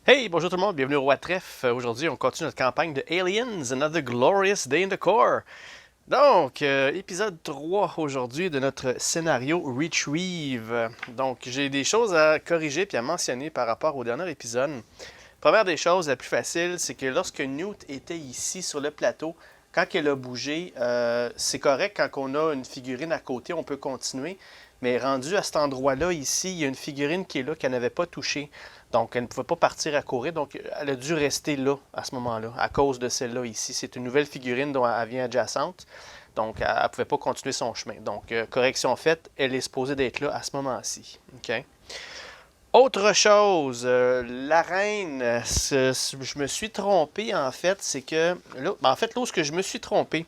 Hey, bonjour tout le monde, bienvenue au Roi Trèfle. Aujourd'hui, on continue notre campagne de Aliens, Another Glorious Day in the Core. Donc, épisode 3 aujourd'hui de notre scénario Retrieve. Donc, j'ai des choses à corriger puis à mentionner par rapport au dernier épisode. Première des choses, la plus facile, c'est que lorsque Newt était ici sur le plateau, quand elle a bougé, c'est correct quand on a une figurine à côté, on peut continuer. Mais rendu à cet endroit-là, ici, il y a une figurine qui est là, qu'elle n'avait pas touchée. Donc, elle ne pouvait pas partir à courir. Donc, elle a dû rester là, à ce moment-là, à cause de celle-là ici. C'est une nouvelle figurine dont elle vient adjacente. Donc, elle ne pouvait pas continuer son chemin. Donc, correction faite, elle est supposée d'être là à ce moment-ci. OK? Autre chose, la reine, je me suis trompé, en fait, c'est que... Là, en fait, là où je me suis trompé,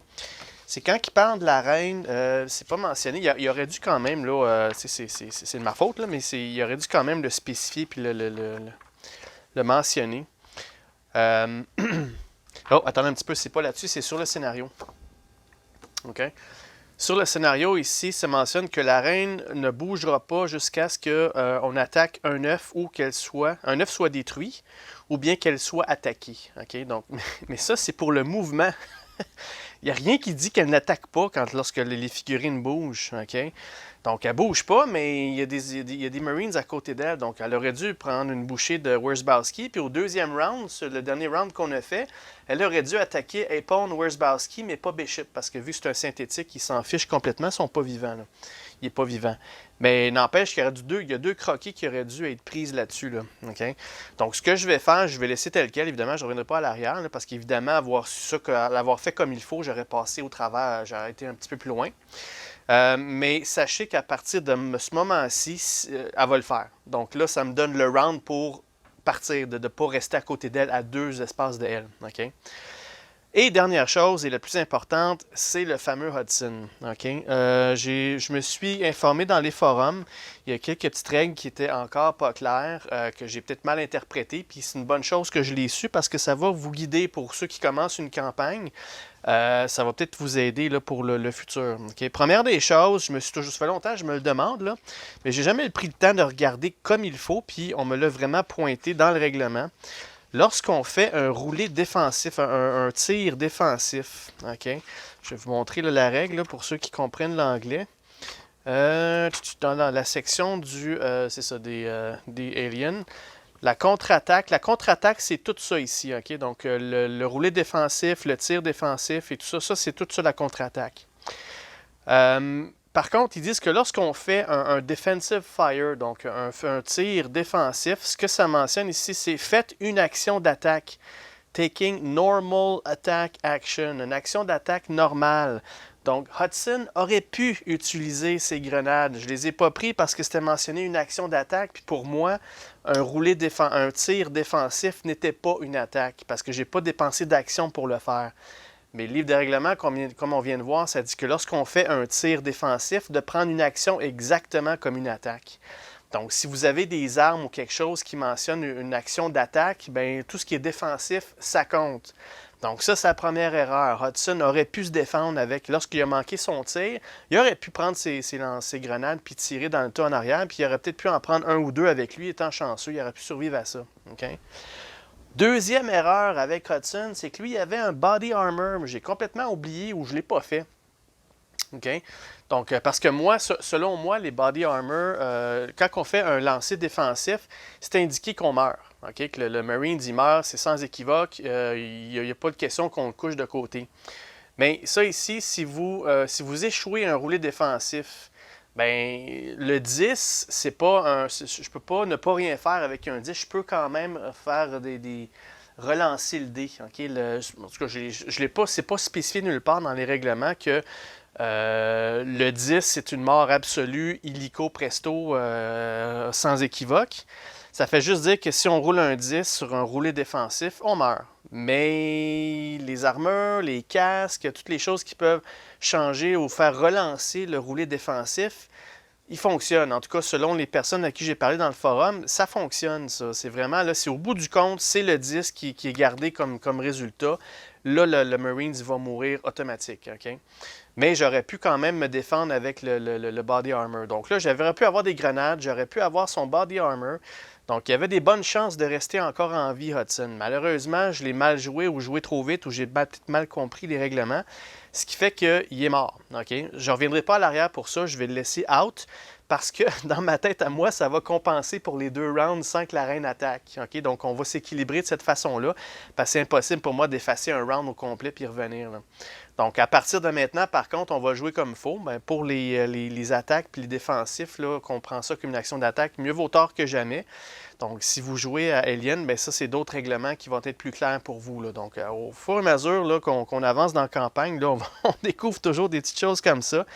c'est quand il parle de la reine, c'est pas mentionné. Il aurait dû quand même, là, c'est de ma faute, là, mais il aurait dû quand même le spécifier puis le mentionner. Oh, attendez un petit peu, c'est pas là-dessus, c'est sur le scénario. OK? Sur le scénario, ici, ça mentionne que la reine ne bougera pas jusqu'à ce qu'on attaque un œuf ou un œuf soit détruit ou bien qu'elle soit attaquée. OK? Donc, mais ça, c'est pour le mouvement. Il n'y a rien qui dit qu'elle n'attaque pas lorsque les figurines bougent. OK? Donc, elle ne bouge pas, mais il y a des Marines à côté d'elle. Donc, elle aurait dû prendre une bouchée de Wierzbowski. Puis au deuxième round, sur le dernier round qu'on a fait, elle aurait dû attaquer Apone Wierzbowski, mais pas Bishop. Parce que vu que c'est un synthétique, il s'en fiche complètement. Ils ne sont pas vivants. Là. Il n'est pas vivant. Mais n'empêche qu'il y a deux croquis qui auraient dû être prises là-dessus. Là. Okay? Donc, ce que je vais faire, je vais laisser tel quel. Évidemment, je ne reviendrai pas à l'arrière, là, parce qu'évidemment, l'avoir fait comme il faut, j'aurais passé au travers, j'aurais été un petit peu plus loin. Mais sachez qu'à partir de ce moment-ci, elle va le faire. Donc là, ça me donne le round pour partir, de ne pas rester à côté d'elle, à deux espaces de elle. Okay? Et dernière chose, et la plus importante, c'est le fameux Hudson. Okay? Je me suis informé dans les forums. Il y a quelques petites règles qui étaient encore pas claires, que j'ai peut-être mal interprétées. Puis c'est une bonne chose que je l'ai su parce que ça va vous guider pour ceux qui commencent une campagne. Ça va peut-être vous aider là, pour le futur. Okay? Première des choses, ça fait longtemps que je me le demande, là, mais j'ai jamais pris le temps de regarder comme il faut, puis on me l'a vraiment pointé dans le règlement. Lorsqu'on fait un roulé défensif, un tir défensif, OK? Je vais vous montrer là, la règle là, pour ceux qui comprennent l'anglais. Dans la section c'est ça, des aliens. La contre-attaque, c'est tout ça ici, OK? Donc, le roulé défensif, le tir défensif et tout ça, c'est tout ça la contre-attaque. Par contre, ils disent que lorsqu'on fait un defensive fire, donc un tir défensif, ce que ça mentionne ici, c'est faites une action d'attaque. Taking normal attack action, une action d'attaque normale. Donc, Hudson aurait pu utiliser ces grenades. Je ne les ai pas pris parce que c'était mentionné une action d'attaque. Puis pour moi, un tir défensif n'était pas une attaque parce que je n'ai pas dépensé d'action pour le faire. Mais le livre de règlement, comme on vient de voir, ça dit que lorsqu'on fait un tir défensif, de prendre une action exactement comme une attaque. Donc, si vous avez des armes ou quelque chose qui mentionne une action d'attaque, bien, tout ce qui est défensif, ça compte. Donc, ça, c'est la première erreur. Hudson aurait pu se défendre lorsqu'il a manqué son tir, il aurait pu prendre ses grenades puis tirer dans le tas en arrière, puis il aurait peut-être pu en prendre un ou deux avec lui, étant chanceux, il aurait pu survivre à ça. Okay? Deuxième erreur avec Hudson, c'est que lui, il avait un body armor, mais j'ai complètement oublié ou je ne l'ai pas fait. Okay? Donc, parce que moi, selon moi, les body armor, quand on fait un lancer défensif, c'est indiqué qu'on meurt. Okay? Que le Marine, il meurt, c'est sans équivoque. Il n'y a pas de question qu'on le couche de côté. Mais ça ici, si vous échouez un roulé défensif, ben le 10, c'est pas je peux pas ne pas rien faire avec un 10. Je peux quand même faire relancer le dé. Okay? En tout cas, je l'ai pas, c'est pas spécifié nulle part dans les règlements que le 10, c'est une mort absolue, illico presto, sans équivoque. Ça fait juste dire que si on roule un 10 sur un roulé défensif, on meurt. Mais les armures, les casques, toutes les choses qui peuvent changer ou faire relancer le roulé défensif, ils fonctionnent. En tout cas, selon les personnes à qui j'ai parlé dans le forum, ça fonctionne, ça. C'est vraiment, là, c'est au bout du compte, c'est le 10 qui est gardé comme résultat. Là, le Marines va mourir automatique. Okay? Mais j'aurais pu quand même me défendre avec le body armor. Donc là, j'aurais pu avoir des grenades, j'aurais pu avoir son body armor. Donc, il y avait des bonnes chances de rester encore en vie, Hudson. Malheureusement, je l'ai mal joué ou joué trop vite ou j'ai peut-être mal compris les règlements, ce qui fait qu'il est mort. OK? Je ne reviendrai pas à l'arrière pour ça, je vais le laisser out parce que dans ma tête à moi, ça va compenser pour les 2 rounds sans que la reine attaque. OK? Donc, on va s'équilibrer de cette façon-là parce que c'est impossible pour moi d'effacer un round au complet puis revenir, là. Donc, à partir de maintenant, par contre, on va jouer comme il faut. Ben, pour les attaques et les défensifs, là, qu'on prend ça comme une action d'attaque, mieux vaut tard que jamais. Donc, si vous jouez à Alien, ben ça, c'est d'autres règlements qui vont être plus clairs pour vous, là. Donc, au fur et à mesure qu'on avance dans la campagne, là, on découvre toujours des petites choses comme ça.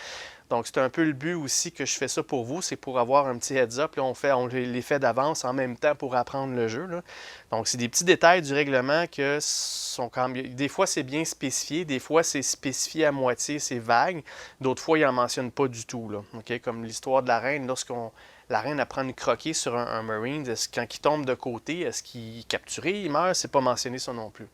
Donc, c'est un peu le but aussi que je fais ça pour vous, c'est pour avoir un petit heads-up. Là, on les fait d'avance en même temps pour apprendre le jeu, là. Donc, c'est des petits détails du règlement que sont quand même... Des fois, c'est bien spécifié, des fois, c'est spécifié à moitié, c'est vague. D'autres fois, ils n'en mentionnent pas du tout, là. Okay? Comme l'histoire de la reine, la reine apprend une croquer sur un Marine, quand il tombe de côté, est-ce qu'il est capturé, il meurt? C'est pas mentionné ça non plus.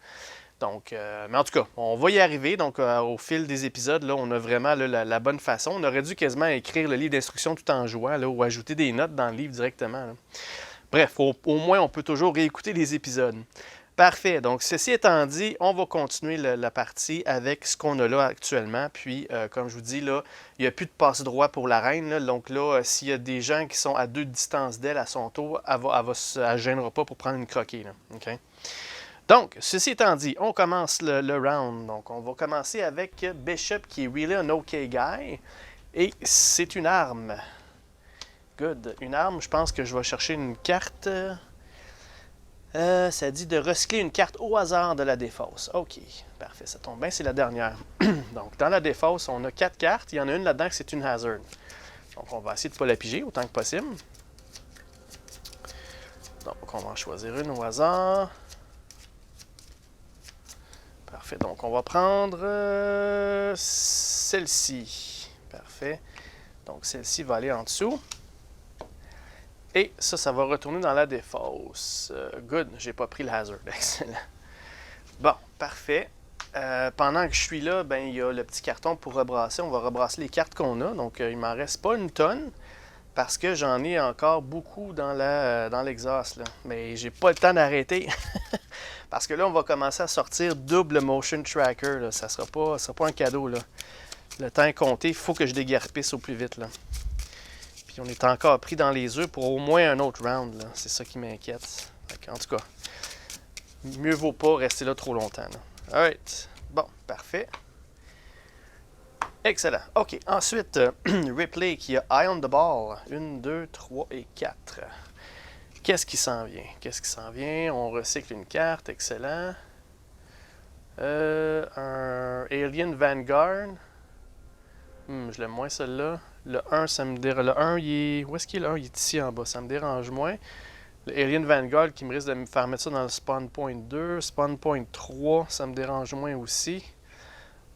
Donc, mais en tout cas, on va y arriver. Donc, au fil des épisodes, là, on a vraiment là, la bonne façon. On aurait dû quasiment écrire le livre d'instruction tout en jouant là, ou ajouter des notes dans le livre directement, là. Bref, au moins, on peut toujours réécouter les épisodes. Parfait. Donc, ceci étant dit, on va continuer la partie avec ce qu'on a là actuellement. Puis, comme je vous dis, là, il n'y a plus de passe-droit pour la reine, là. Donc là, s'il y a des gens qui sont à 2 de distance d'elle à son tour, elle ne gênera pas pour prendre une croquée, là. OK? Donc, ceci étant dit, on commence le round. Donc, on va commencer avec Bishop, qui est really un OK guy. Et c'est une arme. Good. Une arme, je pense que je vais chercher une carte. Ça dit de recycler une carte au hasard de la défausse. OK, parfait, ça tombe bien, c'est la dernière. Donc, dans la défausse, on a 4 cartes. Il y en a une là-dedans que c'est une hazard. Donc, on va essayer de ne pas la piger autant que possible. Donc, on va en choisir une au hasard. Parfait. Donc, on va prendre celle-ci. Parfait. Donc, celle-ci va aller en dessous. Et ça va retourner dans la défausse. Good. J'ai pas pris le hazard. Excellent. Bon, parfait. Pendant que je suis là, ben, il y a le petit carton pour rebrasser. On va rebrasser les cartes qu'on a. Donc, il m'en reste pas une tonne. Parce que j'en ai encore beaucoup dans l'exhaust, là. Mais j'ai pas le temps d'arrêter. Parce que là, on va commencer à sortir double motion tracker, là. Ça ne sera pas un cadeau, là. Le temps est compté, il faut que je déguerpisse au plus vite, là. Puis on est encore pris dans les œufs pour au moins un autre round, là. C'est ça qui m'inquiète. En tout cas, mieux vaut pas rester là trop longtemps, là. Alright. Bon, parfait. Excellent. OK. Ensuite, Ripley qui a Eye on the Ball. 1, 2, 3 et 4. Qu'est-ce qui s'en vient? Qu'est-ce qui s'en vient? On recycle une carte. Excellent. Un Alien Vanguard. Je l'aime moins celle-là. Le 1, ça me dérange. Le 1, il est... Où est-ce qu'il est le 1? Il est ici en bas. Ça me dérange moins. Le Alien Vanguard qui me risque de me faire mettre ça dans le Spawn Point 2. Spawn Point 3, ça me dérange moins aussi.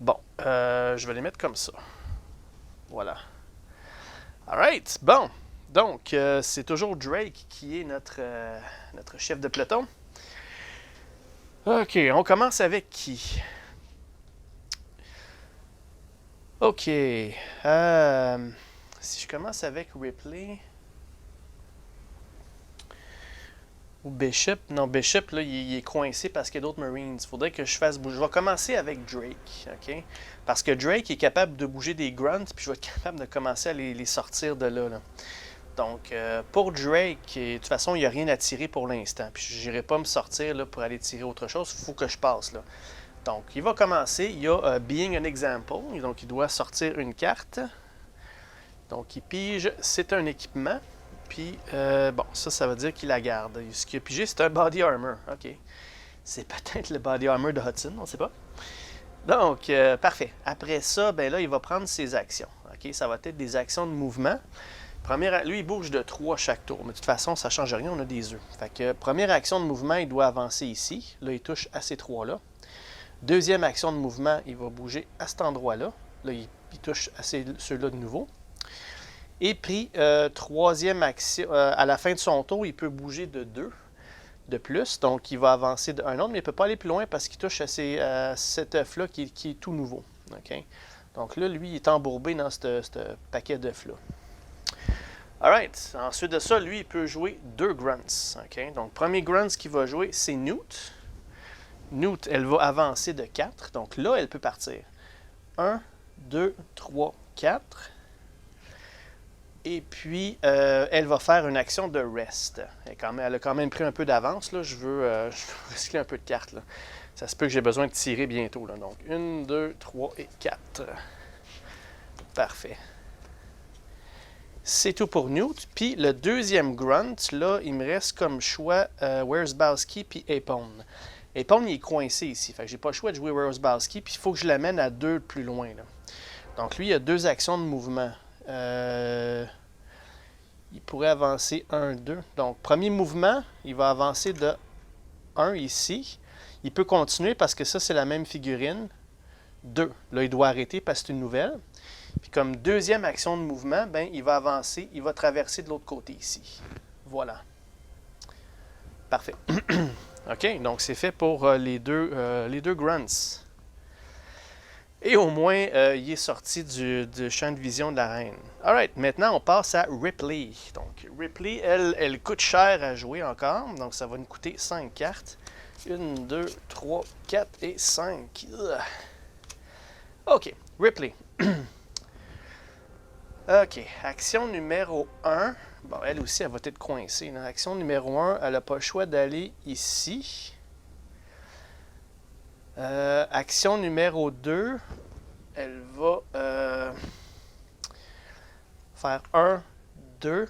Bon, je vais les mettre comme ça. Voilà. Alright, bon. Donc, c'est toujours Drake qui est notre chef de peloton. OK, on commence avec qui? OK. Si je commence avec Ripley... Ou Bishop. Non, Bishop, là, il est coincé parce qu'il y a d'autres Marines. Il faudrait que je fasse bouger. Je vais commencer avec Drake, OK? Parce que Drake est capable de bouger des grunts, puis je vais être capable de commencer à les sortir de là. Donc, pour Drake, de toute façon, il n'y a rien à tirer pour l'instant. Puis je n'irai pas me sortir là, pour aller tirer autre chose. Il faut que je passe, là. Donc, il va commencer. Il y a Being an Example. Donc, il doit sortir une carte. Donc, il pige. C'est un équipement. Puis, bon, ça veut dire qu'il la garde. Ce qu'il a pigé, c'est un Body Armor. OK. C'est peut-être le Body Armor de Hudson, on ne sait pas. Donc, parfait. Après ça, ben là, il va prendre ses actions. OK. Ça va être des actions de mouvement. Lui, il bouge de 3 chaque tour. Mais de toute façon, ça ne change rien, on a des œufs. Fait que, première action de mouvement, il doit avancer ici. Là, il touche à ces 3-là. Deuxième action de mouvement, il va bouger à cet endroit-là. Là, il touche à ceux-là de nouveau. Et puis, troisième action, à la fin de son tour, il peut bouger de 2 de plus. Donc, il va avancer d'un autre, mais il ne peut pas aller plus loin parce qu'il touche à cet œuf-là qui est tout nouveau. Okay? Donc là, lui, il est embourbé dans ce paquet d'œufs-là. Alright, ensuite de ça, lui, il peut jouer 2 grunts. Okay? Donc, premier grunt qu'il va jouer, c'est Newt. Newt, elle va avancer de 4. Donc là, elle peut partir. 1, 2, 3, 4. Et puis, elle va faire une action de rest. Elle a quand même pris un peu d'avance. Je veux recycler un peu de cartes. Là. Ça se peut que j'ai besoin de tirer bientôt. Là. Donc, 1, 2, 3 et 4. Parfait. C'est tout pour Newt. Puis le deuxième grunt, là, il me reste comme choix Wierzbowski puis Apone. Apone, il est coincé ici. Fait que j'ai pas le choix de jouer Wierzbowski, puis il faut que je l'amène à 2 plus loin. Là. Donc lui, il a 2 actions de mouvement. Il pourrait avancer 1, 2. Donc, premier mouvement, il va avancer de 1 ici. Il peut continuer parce que ça, c'est la même figurine. 2. Là, il doit arrêter parce que c'est une nouvelle. Puis comme deuxième action de mouvement, ben, il va avancer, il va traverser de l'autre côté ici. Voilà. Parfait. OK, donc c'est fait pour les deux grunts. Et au moins, il est sorti du champ de vision de la reine. Alright, maintenant on passe à Ripley. Donc Ripley, elle coûte cher à jouer encore, donc ça va nous coûter 5 cartes. 1, 2, 3, 4 et 5. OK, Ripley. OK, action numéro 1. Bon, elle aussi, elle va être coincée. Là. Action numéro 1, elle n'a pas le choix d'aller ici. Action numéro 2, elle va faire 1, 2.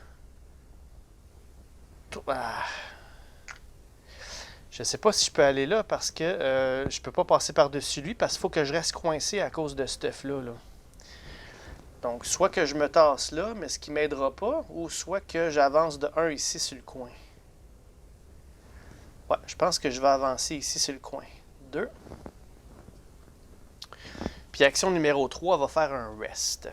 Je ne sais pas si je peux aller là parce que je ne peux pas passer par-dessus lui parce qu'il faut que je reste coincé à cause de ce stuff-là. Là. Donc, soit que je me tasse là, mais ce qui ne m'aidera pas, ou soit que j'avance de 1 ici sur le coin. Ouais, je pense que je vais avancer ici sur le coin. 2. Puis action numéro 3 va faire un rest.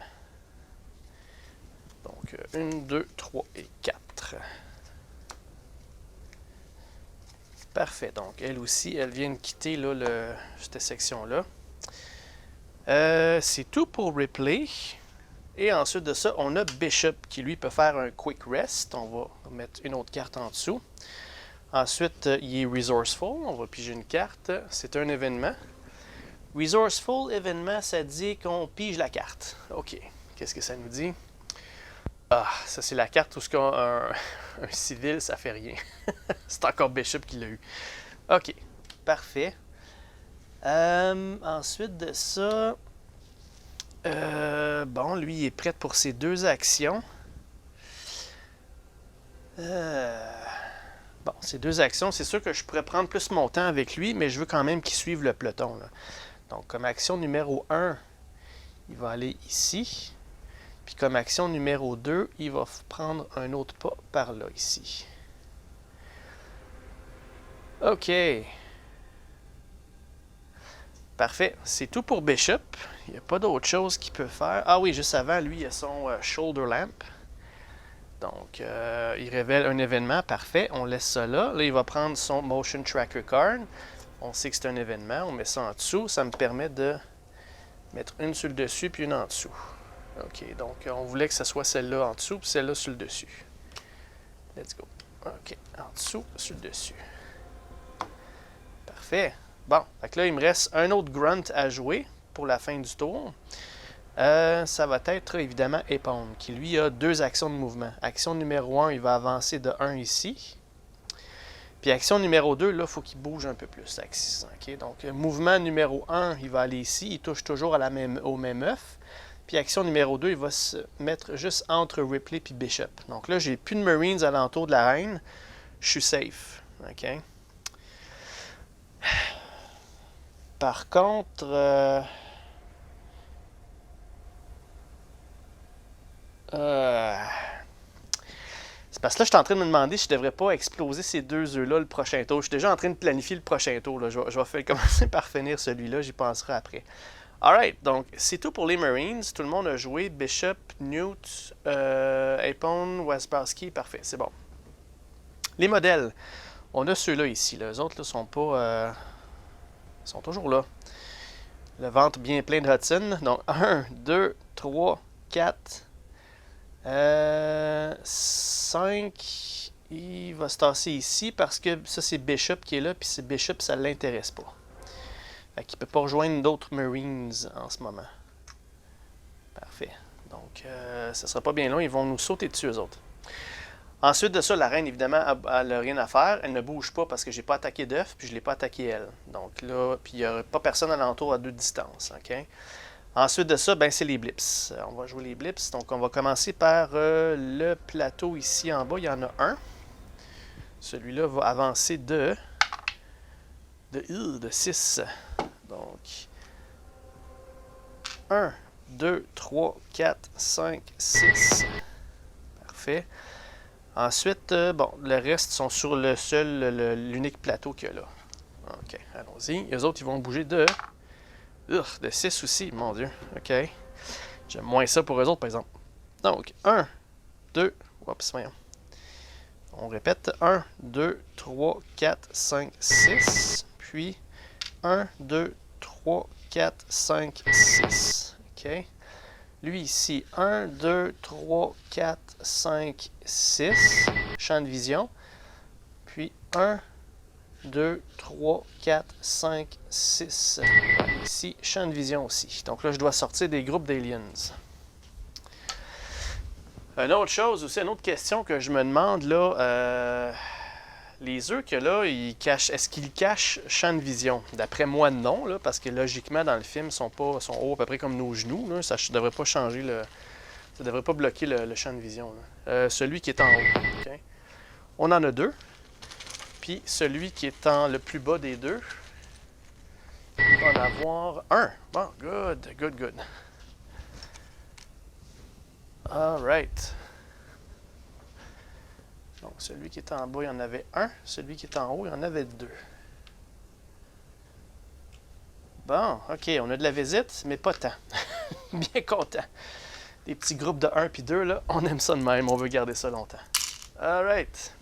Donc, 1, 2, 3 et 4. Parfait. Donc, elle aussi, elle vient de quitter là, cette section-là. C'est tout pour Ripley. Et ensuite de ça, on a Bishop qui, lui, peut faire un quick rest. On va mettre une autre carte en dessous. Ensuite, il est Resourceful. On va piger une carte. C'est un événement. Resourceful, événement, ça dit qu'on pige la carte. OK. Qu'est-ce que ça nous dit? Ah, ça, c'est la carte où un civil, ça fait rien. C'est encore Bishop qui l'a eu. OK. Parfait. Ensuite de ça... bon, lui, il est prêt pour ses 2 actions. Bon, ces 2 actions, c'est sûr que je pourrais prendre plus mon temps avec lui, mais je veux quand même qu'il suive le peloton. Là. Donc, comme action numéro 1, il va aller ici. Puis comme action numéro 2, il va prendre un autre pas par là, ici. OK. Parfait. C'est tout pour Bishop. Il n'y a pas d'autre chose qu'il peut faire. Ah oui, juste avant, lui, il a son Shoulder Lamp. Donc, il révèle un événement. Parfait. On laisse ça là. Là, il va prendre son Motion Tracker Card. On sait que c'est un événement. On met ça en dessous. Ça me permet de mettre une sur le dessus puis une en dessous. OK. Donc, on voulait que ce soit celle-là en dessous puis celle-là sur le dessus. Let's go. OK. En dessous, sur le dessus. Parfait. Bon, fait que là, il me reste un autre grunt à jouer pour la fin du tour. Ça va être évidemment Apone, qui lui a 2 actions de mouvement. Action numéro 1, il va avancer de 1 ici. Puis action numéro 2, là, il faut qu'il bouge un peu plus. Okay? Donc, mouvement numéro 1, il va aller ici. Il touche toujours au même œuf. Puis action numéro 2, il va se mettre juste entre Ripley et Bishop. Donc là, j'ai plus de Marines alentour de la reine. Je suis safe. OK? Par contre, c'est parce que là, je suis en train de me demander si je ne devrais pas exploser ces 2 œufs-là le prochain tour. Je suis déjà en train de planifier le prochain tour. Là. Je vais commencer par finir celui-là, j'y penserai après. Alright, donc c'est tout pour les Marines. Tout le monde a joué. Bishop, Newt, Apone, Wierzbowski, parfait, c'est bon. Les modèles. On a ceux-là ici. Là. Les autres ne sont pas... Ils sont toujours là. Le ventre bien plein de Hudson. Donc, 1, 2, 3, 4, 5, il va se tasser ici parce que ça c'est Bishop qui est là, puis c'est Bishop, ça l'intéresse pas. Fait qu'il peut pas rejoindre d'autres Marines en ce moment. Parfait. Donc, ça sera pas bien long, ils vont nous sauter dessus eux autres. Ensuite de ça, la reine, évidemment, elle n'a rien à faire. Elle ne bouge pas parce que j'ai pas attaqué d'œuf, puis je l'ai pas attaqué elle. Donc là, puis il n'y a pas personne alentour à 2 distances. OK? Ensuite de ça, ben, c'est les blips. On va jouer les blips. Donc, on va commencer par le plateau ici en bas. Il y en a un. Celui-là va avancer de 6. Donc, 1, 2, 3, 4, 5, 6. Parfait. Ensuite, bon, le reste sont sur l'unique plateau qu'il y a là. OK, allons-y. Les autres, ils vont bouger de 6 aussi, mon Dieu. OK. J'aime moins ça pour eux autres, par exemple. Donc, 1, 2, oups, voyons. On répète, 1, 2, 3, 4, 5, 6. Puis, 1, 2, 3, 4, 5, 6. OK. Lui ici, 1, 2, 3, 4, 5, 6. Champ de vision. Puis, 1, 2, 3, 4, 5, 6. Ici, champ de vision aussi. Donc là, je dois sortir des groupes d'aliens. Une autre chose aussi, une autre question que je me demande là, les œufs que là, est-ce qu'ils cachent champ de vision? D'après moi, non, là, parce que logiquement, dans le film, ils sont hauts à peu près comme nos genoux. Là, ça ne devrait pas changer ça devrait pas bloquer le champ de vision. Celui qui est en haut. Okay? On en a 2. Puis celui qui est le plus bas des 2, il va en avoir 1. Bon, good. Alright. Donc, celui qui est en bas, il y en avait 1. Celui qui est en haut, il y en avait 2. Bon, OK, on a de la visite, mais pas tant. Bien content. Des petits groupes de 1 puis 2, là, on aime ça de même. On veut garder ça longtemps. Alright.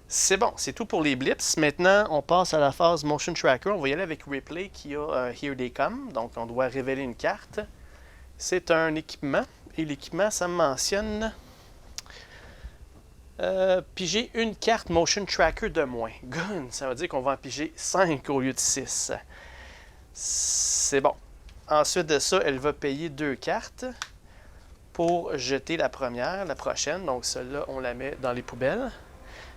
C'est bon, c'est tout pour les blips. Maintenant, on passe à la phase Motion Tracker. On va y aller avec Ripley qui a Here They Come. Donc, on doit révéler une carte. C'est un équipement. Et l'équipement, ça me mentionne piger une carte Motion Tracker de moins. Gun, ça veut dire qu'on va en piger 5 au lieu de 6. C'est bon. Ensuite de ça, elle va payer 2 cartes pour jeter la prochaine. Donc, celle-là, on la met dans les poubelles.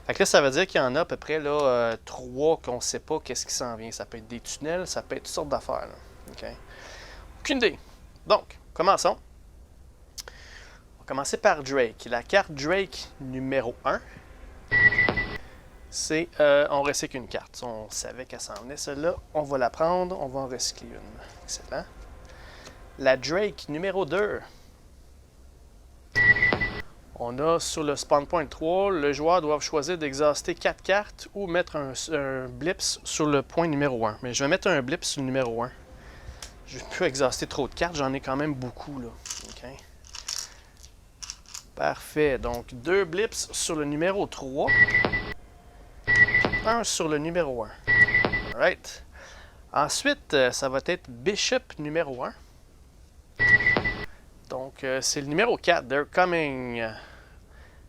Fait que là, ça veut dire qu'il y en a à peu près là, 3 qu'on ne sait pas qu'est-ce qui s'en vient. Ça peut être des tunnels, ça peut être toutes sortes d'affaires. Okay. Aucune idée. Donc, commençons. On va commencer par Drake. La carte Drake numéro 1, c'est on recycle une carte. On savait qu'elle s'en venait. Celle-là, on va la prendre. On va en recycler une. Excellent. La Drake numéro 2. On a sur le spawn point 3, le joueur doit choisir d'exhauster 4 cartes ou mettre un blips sur le point numéro 1. Mais je vais mettre un blips sur le numéro 1. Je ne peux pas exhauster trop de cartes, j'en ai quand même beaucoup là. Okay. Parfait. Donc 2 blips sur le numéro 3. 1 sur le numéro 1. Alright. Ensuite, ça va être Bishop numéro 1. Donc, c'est le numéro 4, They're Coming.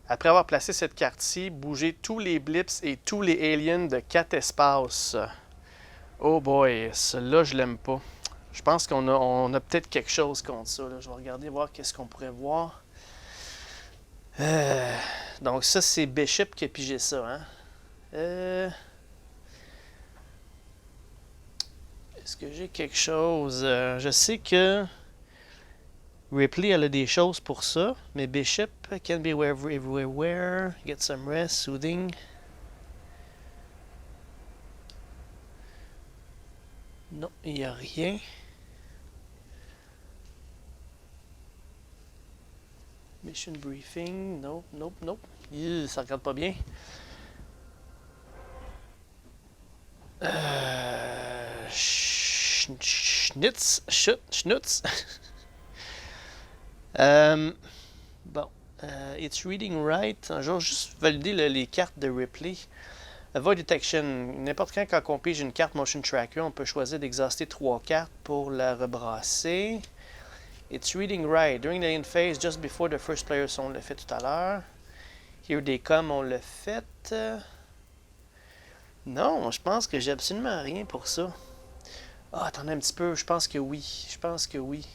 Après avoir placé cette carte-ci, bougez tous les blips et tous les aliens de 4 espaces. Oh boy, celui-là, je l'aime pas. Je pense qu'on a peut-être quelque chose contre ça. Là. Je vais regarder, voir qu'est-ce qu'on pourrait voir. Donc, ça, c'est Bishop qui a pigé ça. Hein? Est-ce que j'ai quelque chose? Je sais que Ripley, elle a des choses pour ça, mais Bishop can be everywhere, get some rest, soothing. Non, il n'y a rien. Mission briefing, nope. Ça regarde pas bien. Schnutz. Bon, it's reading right. Je vais juste valider les cartes de Ripley. Void Detection. N'importe quand on pige une carte Motion Tracker, on peut choisir d'exhauster 3 cartes pour la rebrasser. It's reading right. During the end phase, just before the first player, on l'a fait tout à l'heure. Here they come, on l'a fait. Non, je pense que j'ai absolument rien pour ça. Ah, attendez un petit peu, je pense que oui. Je pense que oui.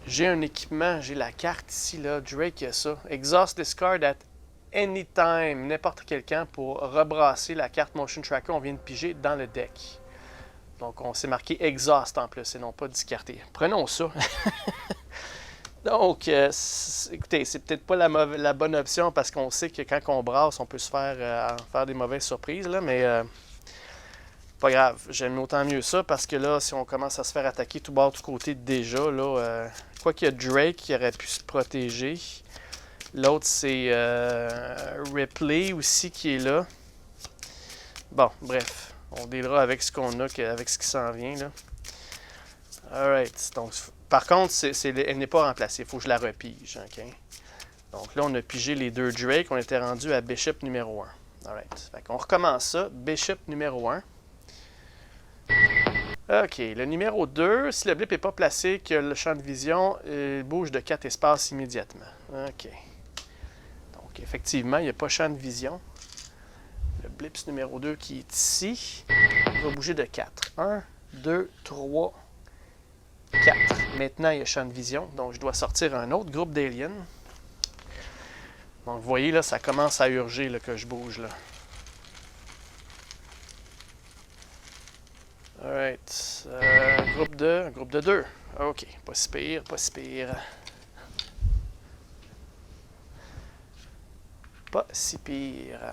J'ai un équipement, j'ai la carte ici, là. Drake a ça. Exhaust discard at any time, n'importe quel camp pour rebrasser la carte Motion Tracker qu'on vient de piger dans le deck. Donc, on s'est marqué exhaust en plus et non pas discarter. Prenons ça. Donc, écoutez, c'est peut-être pas la bonne option parce qu'on sait que quand on brasse, on peut se faire des mauvaises surprises, là, mais pas grave. J'aime autant mieux ça parce que là, si on commence à se faire attaquer tout bord, tout côté déjà, là, quoi qu'il y a Drake qui aurait pu se protéger. L'autre, c'est Ripley aussi qui est là. Bon, bref. On dealera avec ce qu'on a, avec ce qui s'en vient, là. Alright. Donc, par contre, elle n'est pas remplacée. Il faut que je la repige. Okay? Donc là, on a pigé les deux Drake. On était rendu à Bishop numéro 1. Alright. Fait qu'on recommence ça. Bishop numéro 1. OK. Le numéro 2, si le blip n'est pas placé, que le champ de vision, il bouge de 4 espaces immédiatement. OK. Donc, effectivement, il n'y a pas champ de vision. Le blips numéro 2 qui est ici, il va bouger de 4. 1, 2, 3, 4. Maintenant, il y a champ de vision, donc je dois sortir un autre groupe d'aliens. Donc, vous voyez, là, ça commence à urger là, que je bouge. Là. Alright. Groupe de 2. OK, pas si pire, pas si pire. Pas si pire.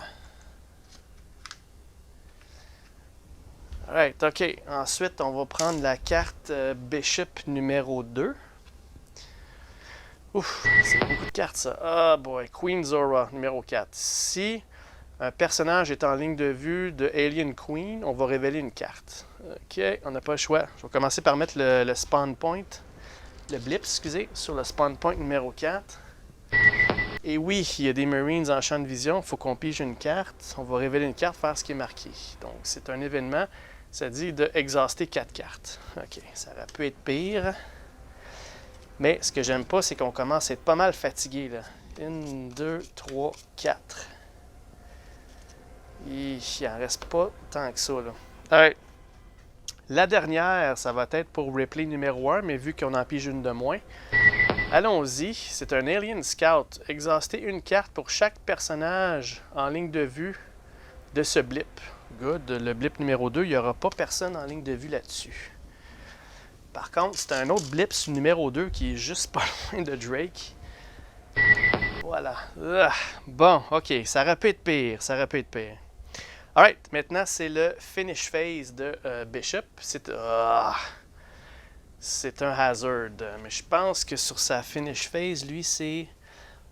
Alright, OK. Ensuite, on va prendre la carte Bishop numéro 2. Ouf, c'est beaucoup de cartes, ça. Ah, boy. Queen Zora, numéro 4. Si un personnage est en ligne de vue de Alien Queen, on va révéler une carte. OK, on n'a pas le choix. Je vais commencer par mettre le spawn point, le blip, excusez, sur le spawn point numéro 4. Et oui, il y a des Marines en champ de vision. Il faut qu'on pige une carte. On va révéler une carte, faire ce qui est marqué. Donc, c'est un événement. Ça dit de exhauster 4 cartes. OK, ça aurait pu être pire. Mais ce que j'aime pas, c'est qu'on commence à être pas mal fatigué. 1, 2, 3, 4. Il en reste pas tant que ça. Là. Alright. La dernière, ça va être pour Ripley numéro 1, mais vu qu'on en pige une de moins. Allons-y. C'est un Alien Scout. Exhauster une carte pour chaque personnage en ligne de vue de ce blip. Good. Le blip numéro 2, il n'y aura pas personne en ligne de vue là-dessus. Par contre, c'est un autre blip sur numéro 2 qui est juste pas loin de Drake. Voilà. Bon, OK. Ça aurait pu être pire. Ça aurait pu être pire. Alright. Maintenant, c'est le finish phase de Bishop. C'est un hazard. Mais je pense que sur sa finish phase, lui, c'est...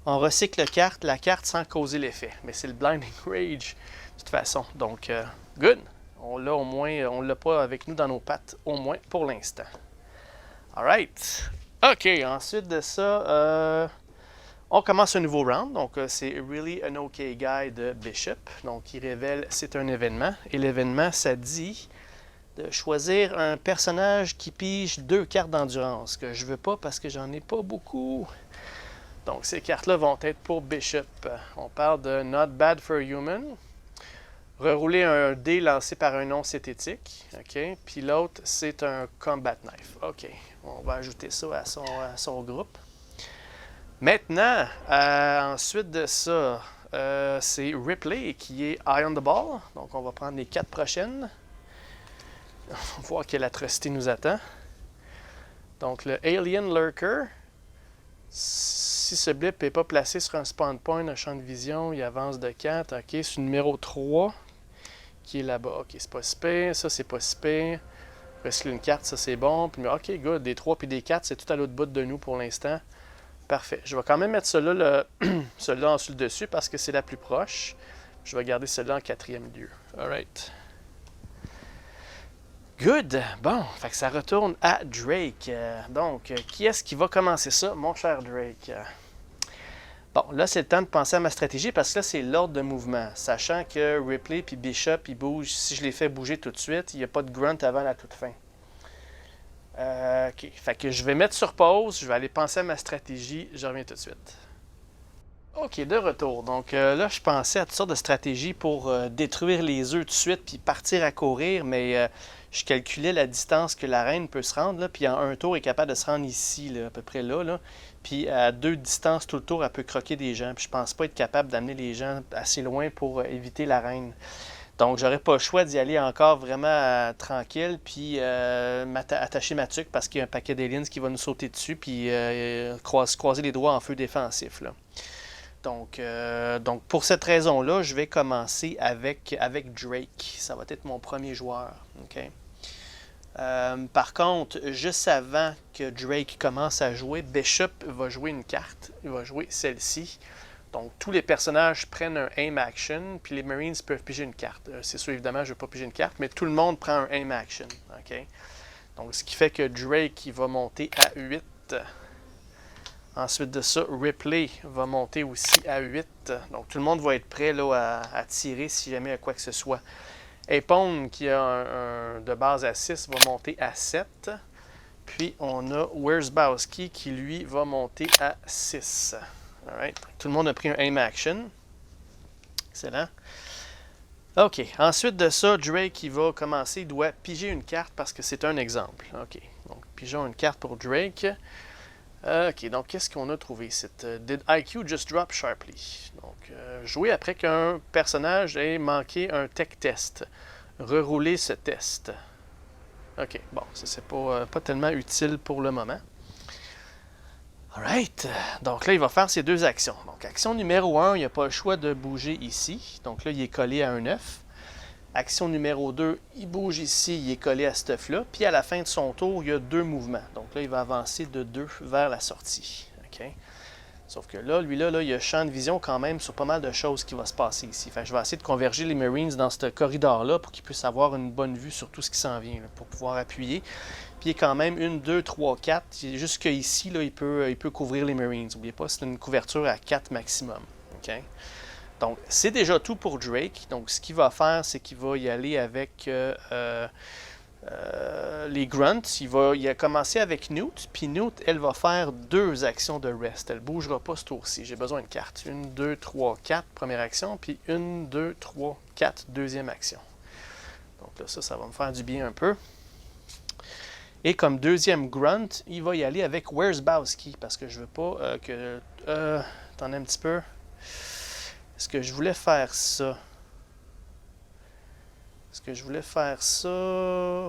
On recycle la carte sans causer l'effet. Mais c'est le Blinding Rage de toute façon. Donc, good. On l'a au moins, on l'a pas avec nous dans nos pattes, au moins pour l'instant. Alright. OK, ensuite de ça, on commence un nouveau round. Donc, c'est Really an OK Guy de Bishop. Donc, il révèle c'est un événement. Et l'événement, ça dit de choisir un personnage qui pige 2 cartes d'endurance, que je veux pas parce que j'en ai pas beaucoup. Donc, ces cartes-là vont être pour Bishop. On parle de Not Bad for Human. Rerouler un dé lancé par un nom synthétique. OK. Puis l'autre, c'est un Combat Knife. OK. On va ajouter ça à son groupe. Maintenant, ensuite de ça, c'est Ripley qui est Eye on the Ball. Donc, on va prendre les 4 prochaines. On va voir quelle atrocité nous attend. Donc, le Alien Lurker. Si ce blip n'est pas placé sur un spawn point, un champ de vision, il avance de 4. OK, c'est le numéro 3 qui est là-bas. OK, c'est pas si pire. Ça, c'est pas si pire. Recycler une carte, ça, c'est bon. Puis, OK, good. Des 3 puis des 4, c'est tout à l'autre bout de nous pour l'instant. Parfait. Je vais quand même mettre celui-là en dessous dessus parce que c'est la plus proche. Je vais garder celui-là en 4e lieu. Alright. Good. Bon, fait que ça retourne à Drake. Donc, qui est-ce qui va commencer ça, mon cher Drake? Bon, là, c'est le temps de penser à ma stratégie parce que là, c'est l'ordre de mouvement. Sachant que Ripley puis Bishop, ils bougent. Si je les fais bouger tout de suite, il n'y a pas de grunt avant la toute fin. OK. Fait que je vais mettre sur pause. Je vais aller penser à ma stratégie. Je reviens tout de suite. OK, de retour. Donc là, je pensais à toutes sortes de stratégies pour détruire les œufs tout de suite puis partir à courir, mais je calculais la distance que la reine peut se rendre, là, puis en un tour, elle est capable de se rendre ici, là, à peu près là, là. Puis à deux distances tout le tour, elle peut croquer des gens. Puis je pense pas être capable d'amener les gens assez loin pour éviter la reine. Donc, j'aurais pas le choix d'y aller encore vraiment tranquille, puis attacher ma tuque parce qu'il y a un paquet d'aliens qui va nous sauter dessus, puis croiser les doigts en feu défensif, là. Donc pour cette raison-là, je vais commencer avec Drake. Ça va être mon premier joueur. OK? Par contre, juste avant que Drake commence à jouer, Bishop va jouer une carte. Il va jouer celle-ci. Donc, tous les personnages prennent un aim action, puis les Marines peuvent piger une carte. C'est sûr, évidemment, je ne vais pas piger une carte, mais tout le monde prend un aim action. OK? Donc, ce qui fait que Drake il va monter à 8. Ensuite de ça, Ripley va monter aussi à 8. Donc, tout le monde va être prêt là, à tirer si jamais il y a quoi que ce soit. Apone, qui a un de base à 6, va monter à 7. Puis, on a Wierzbowski qui, lui, va monter à 6. Alright. Tout le monde a pris un aim action. Excellent. OK. Ensuite de ça, Drake, il va commencer, il doit piger une carte parce que c'est un exemple. OK. Donc, pigeons une carte pour Drake. OK, donc qu'est-ce qu'on a trouvé ici? Did IQ just drop sharply? Donc, jouer après qu'un personnage ait manqué un tech test. Rerouler ce test. OK, bon, ça c'est pas tellement utile pour le moment. Alright, donc là il va faire ses deux actions. Donc, action numéro 1, il n'a pas le choix de bouger ici. Donc là, il est collé à un 9. Action numéro 2, il bouge ici, il est collé à ce œuf-là. Puis à la fin de son tour, il y a deux mouvements. Donc là, il va avancer de 2 vers la sortie. Okay? Sauf que là, lui, là, il y a champ de vision quand même sur pas mal de choses qui vont se passer ici. Fait que je vais essayer de converger les Marines dans ce corridor-là pour qu'ils puissent avoir une bonne vue sur tout ce qui s'en vient, là, pour pouvoir appuyer. Puis il y a quand même 1, 2, 3, 4. Jusqu'ici, là, il peut couvrir les Marines. N'oubliez pas, c'est une couverture à 4 maximum. Okay? Donc, c'est déjà tout pour Drake. Donc, ce qu'il va faire, c'est qu'il va y aller avec les grunts. Il a commencé avec Newt. Puis Newt, elle va faire 2 actions de rest. Elle ne bougera pas ce tour-ci. J'ai besoin de cartes. 1, 2, 3, 4, première action. Puis 1, 2, 3, 4, deuxième action. Donc là, ça va me faire du bien un peu. Et comme deuxième grunt, il va y aller avec Wierzbowski. Parce que je veux pas que... attendez un petit peu. Est-ce que je voulais faire ça?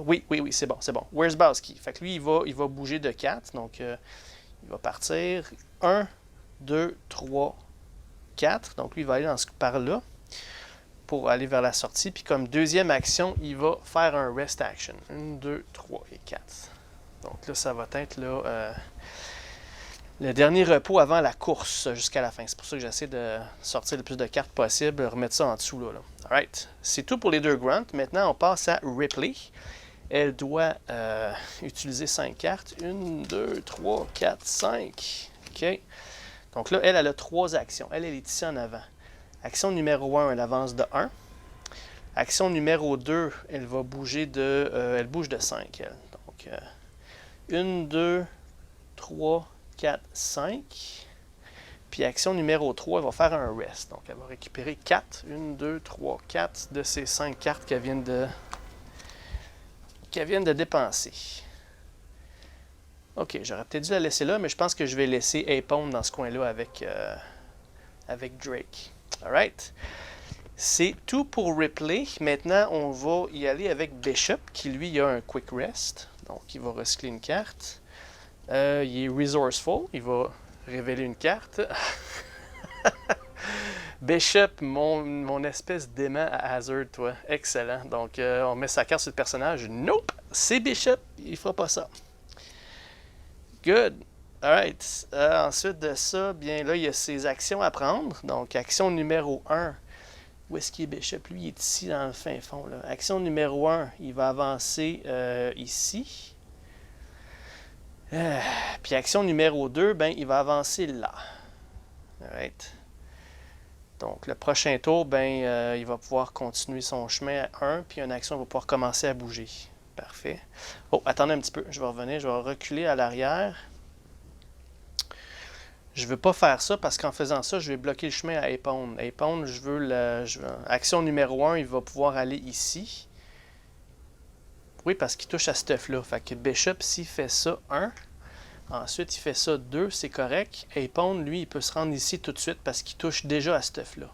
Oui, c'est bon. Wierzbowski. Fait que lui, il va bouger de 4. Donc, il va partir 1, 2, 3, 4. Donc, lui, il va aller par là pour aller vers la sortie. Puis, comme deuxième action, il va faire un rest action. 1, 2, 3 et 4. Donc, là, ça va être là... le dernier repos avant la course jusqu'à la fin. C'est pour ça que j'essaie de sortir le plus de cartes possible, remettre ça en dessous. Là. Alright. C'est tout pour les 2 grunts. Maintenant, on passe à Ripley. Elle doit utiliser 5 cartes. 1, 2, 3, 4, 5. OK. Donc là, elle a 3 actions. Elle est ici en avant. Action numéro 1, elle avance de 1. Action numéro 2, elle va bouger elle bouge de 5. Elle. Donc, 1, 2, 3, 4, 5. Puis action numéro 3, elle va faire un rest. Donc, elle va récupérer 4. 1, 2, 3, 4 de ces 5 cartes qu'elle vient de dépenser. OK, j'aurais peut-être dû la laisser là, mais je pense que je vais laisser Apone dans ce coin-là avec Drake. Alright. C'est tout pour Ripley. Maintenant, on va y aller avec Bishop, qui lui a un quick rest. Donc, il va recycler une carte. Il est resourceful. Il va révéler une carte. Bishop, mon espèce d'aimant à Hazard, toi. Excellent. Donc, on met sa carte sur le personnage. Nope! C'est Bishop. Il fera pas ça. Good. Alright. Ensuite de ça, bien là, il y a ses actions à prendre. Donc, action numéro 1. Où est-ce qu'il est Bishop? Lui, il est ici dans le fin fond. Là. Action numéro 1, il va avancer ici. Puis action numéro 2, ben, il va avancer là. Alright. Donc, le prochain tour, ben, il va pouvoir continuer son chemin à 1, puis une action va pouvoir commencer à bouger. Parfait. Oh, attendez un petit peu. Je vais revenir. Je vais reculer à l'arrière. Je ne veux pas faire ça parce qu'en faisant ça, je vais bloquer le chemin à Apeon. Apeon, action numéro 1, il va pouvoir aller ici. Oui, parce qu'il touche à ce stuff-là. Fait que Bishop, s'il fait ça, 1. Ensuite, il fait ça, 2, c'est correct. Apeon, lui, il peut se rendre ici tout de suite parce qu'il touche déjà à ce stuff-là.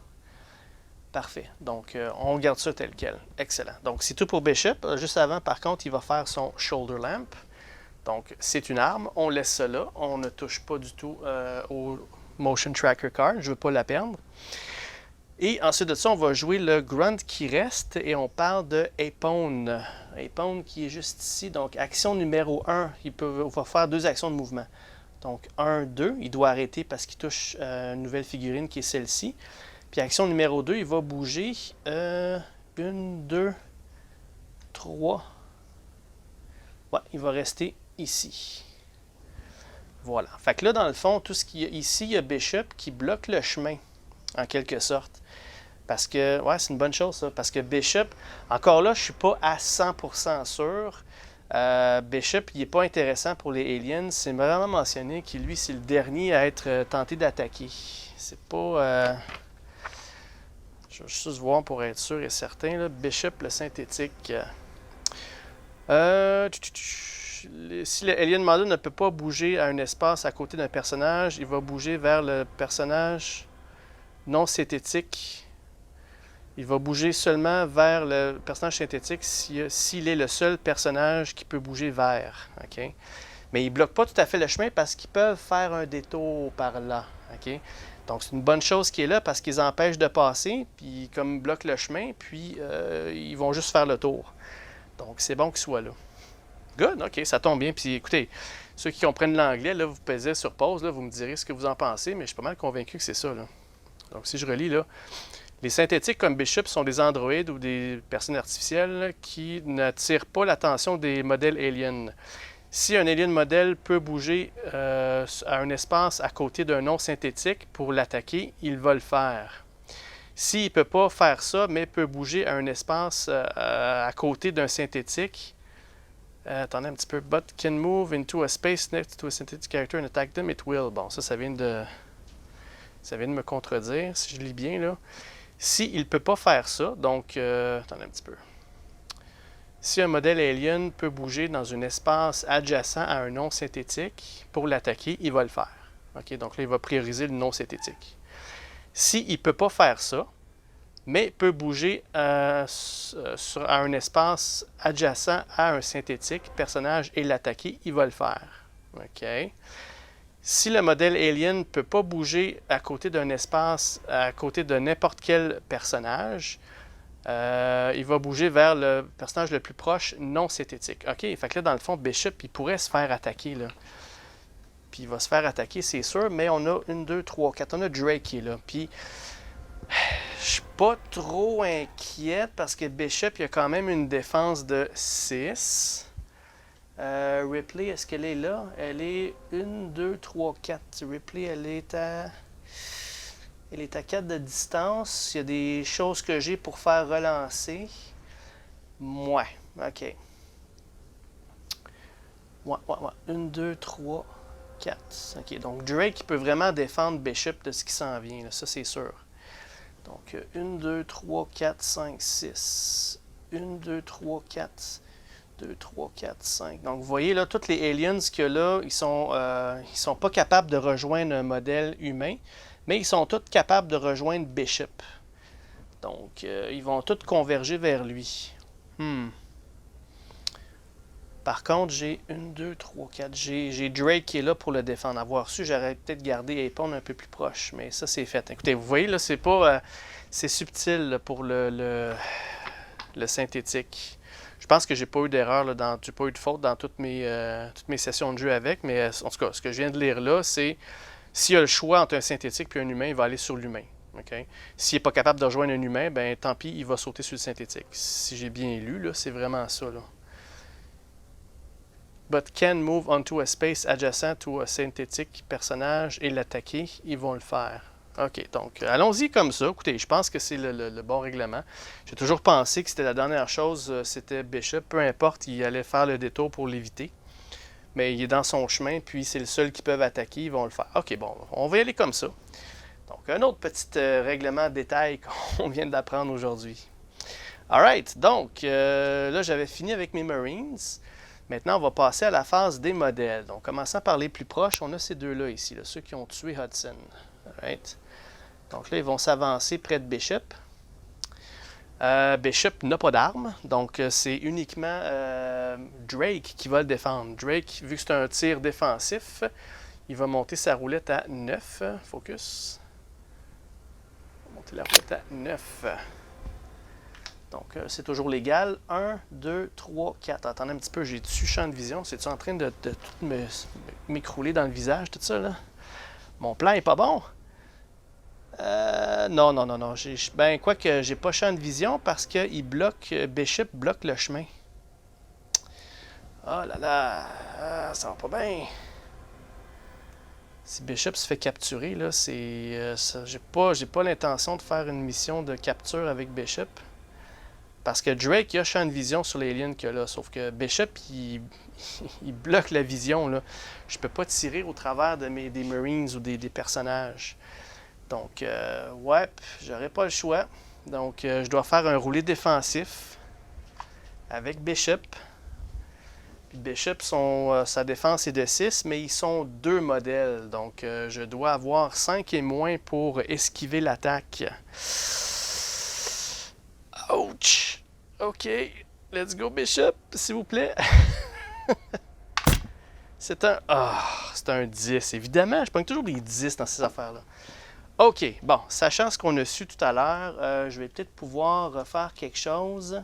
Parfait. Donc, on garde ça tel quel. Excellent. Donc, c'est tout pour Bishop. Juste avant, par contre, il va faire son Shoulder Lamp. Donc, c'est une arme. On laisse ça là. On ne touche pas du tout au Motion Tracker Card. Je ne veux pas la perdre. Et ensuite de ça, on va jouer le Grunt qui reste et on parle de Apeon. Apeon qui est juste ici. Donc, action numéro 1, il va faire 2 actions de mouvement. Donc, 1, 2, il doit arrêter parce qu'il touche une nouvelle figurine qui est celle-ci. Puis, action numéro 2, il va bouger 1, 2, 3. Ouais, il va rester ici. Voilà. Fait que là, dans le fond, tout ce qu'il y a ici, il y a Bishop qui bloque le chemin, en quelque sorte. Parce que, ouais, c'est une bonne chose, ça. Parce que Bishop, encore là, je ne suis pas à 100% sûr. Bishop, il n'est pas intéressant pour les aliens. C'est vraiment mentionné que lui, c'est le dernier à être tenté d'attaquer. C'est pas... Je vais juste voir pour être sûr et certain. Là. Bishop, le synthétique. Si l'alien demandé ne peut pas bouger à un espace à côté d'un personnage, il va bouger vers le personnage non synthétique. Il va bouger seulement vers le personnage synthétique s'il est le seul personnage qui peut bouger vers. Okay? Mais il ne bloque pas tout à fait le chemin parce qu'ils peuvent faire un détour par là. Okay? Donc, c'est une bonne chose qui est là parce qu'ils empêchent de passer, puis comme ils bloquent le chemin, puis ils vont juste faire le tour. Donc, c'est bon qu'ils soient là. Good, ok, ça tombe bien. Puis écoutez, ceux qui comprennent l'anglais, là, vous pesez sur pause, là, vous me direz ce que vous en pensez, mais je suis pas mal convaincu que c'est ça. Là. Donc, si je relis, là, les synthétiques comme Bishop sont des androïdes ou des personnes artificielles qui n'attirent pas l'attention des modèles aliens. Si un alien modèle peut bouger à un espace à côté d'un non synthétique pour l'attaquer, il va le faire. S'il ne peut pas faire ça, mais peut bouger à un espace à côté d'un synthétique, attendez un petit peu. But can move into a space next to a synthetic character and attack them, it will. Bon, ça vient de me contredire, si je lis bien, là. S'il ne peut pas faire ça, donc, attendez un petit peu. Si un modèle alien peut bouger dans un espace adjacent à un non synthétique pour l'attaquer, il va le faire. Okay? Donc là, il va prioriser le non synthétique. S'il ne peut pas faire ça, mais peut bouger à un espace adjacent à un synthétique, personnage, et l'attaquer, il va le faire. Okay? Si le modèle alien ne peut pas bouger à côté d'un espace, à côté de n'importe quel personnage, il va bouger vers le personnage le plus proche non synthétique. OK, fait que là, dans le fond, Bishop, il pourrait se faire attaquer, là. Puis il va se faire attaquer, c'est sûr, mais on a 1, 2, 3, 4. On a Drake qui est là. Puis je suis pas trop inquiète parce que Bishop, il a quand même une défense de 6. Ripley, est-ce qu'elle est là? Elle est 1, 2, 3, 4. Ripley, elle est à 4 de distance. Il y a des choses que j'ai pour faire relancer. Ouais, ok. Ouais. 1, 2, 3, 4. Ok, donc Drake peut vraiment défendre Bishop de ce qui s'en vient. Là. Ça, c'est sûr. Donc, 1, 2, 3, 4, 5, 6. 1, 2, 3, 4. 2, 3, 4, 5. Donc, vous voyez, là, tous les aliens qu'il y a là, ils sont pas capables de rejoindre un modèle humain, mais ils sont tous capables de rejoindre Bishop. Donc, ils vont tous converger vers lui. Par contre, j'ai 1, 2, 3, 4. J'ai Drake qui est là pour le défendre. Avoir su, j'aurais peut-être gardé Apeon un peu plus proche, mais ça, c'est fait. Écoutez, vous voyez, là, c'est pas... c'est subtil là, pour le synthétique. Je pense que j'ai pas eu d'erreur, j'ai pas eu de faute dans toutes mes sessions de jeu avec, mais en tout cas, ce que je viens de lire là, c'est s'il y a le choix entre un synthétique et un humain, il va aller sur l'humain. Okay? S'il n'est pas capable de rejoindre un humain, ben tant pis, il va sauter sur le synthétique. Si j'ai bien lu, là, c'est vraiment ça. Là. But can move onto a space adjacent to a synthétique personnage et l'attaquer, ils vont le faire. OK, donc allons-y comme ça. Écoutez, je pense que c'est le bon règlement. J'ai toujours pensé que c'était la dernière chose, c'était Bishop. Peu importe, il allait faire le détour pour l'éviter. Mais il est dans son chemin, puis c'est le seul qui peuvent attaquer, ils vont le faire. OK, bon, on va y aller comme ça. Donc, un autre petit règlement de détail qu'on vient d'apprendre aujourd'hui. Alright, donc là, j'avais fini avec mes Marines. Maintenant, on va passer à la phase des modèles. Donc, commençant par les plus proches, on a ces deux-là ici, là, ceux qui ont tué Hudson. Alright. Donc là, ils vont s'avancer près de Bishop. Bishop n'a pas d'arme, donc c'est uniquement Drake qui va le défendre. Drake, vu que c'est un tir défensif, il va monter sa roulette à 9. Focus. Il va monter la roulette à 9. Donc, c'est toujours légal. 1, 2, 3, 4. Attendez un petit peu, j'ai dessus champ de vision. C'est-tu en train de tout m'écrouler dans le visage, tout ça, là? Mon plan est pas bon? Non. Ben, quoique, j'ai pas champ de vision parce que Bishop bloque le chemin. Oh là là, ça va pas bien. Si Bishop se fait capturer, là, j'ai pas l'intention de faire une mission de capture avec Bishop. Parce que Drake, il a champ de vision sur l'alien qu'il a là. Sauf que Bishop, il bloque la vision, là. Je peux pas tirer au travers des Marines ou des personnages. Donc, ouais, j'aurais pas le choix. Donc, je dois faire un roulé défensif avec Bishop. Puis Bishop, sa défense est de 6, mais ils sont 2 modèles. Donc, je dois avoir 5 et moins pour esquiver l'attaque. Ouch! OK, let's go Bishop, s'il vous plaît. C'est un 10. Évidemment, je prends toujours des 10 dans ces affaires-là. OK, bon, sachant ce qu'on a su tout à l'heure, je vais peut-être pouvoir refaire quelque chose.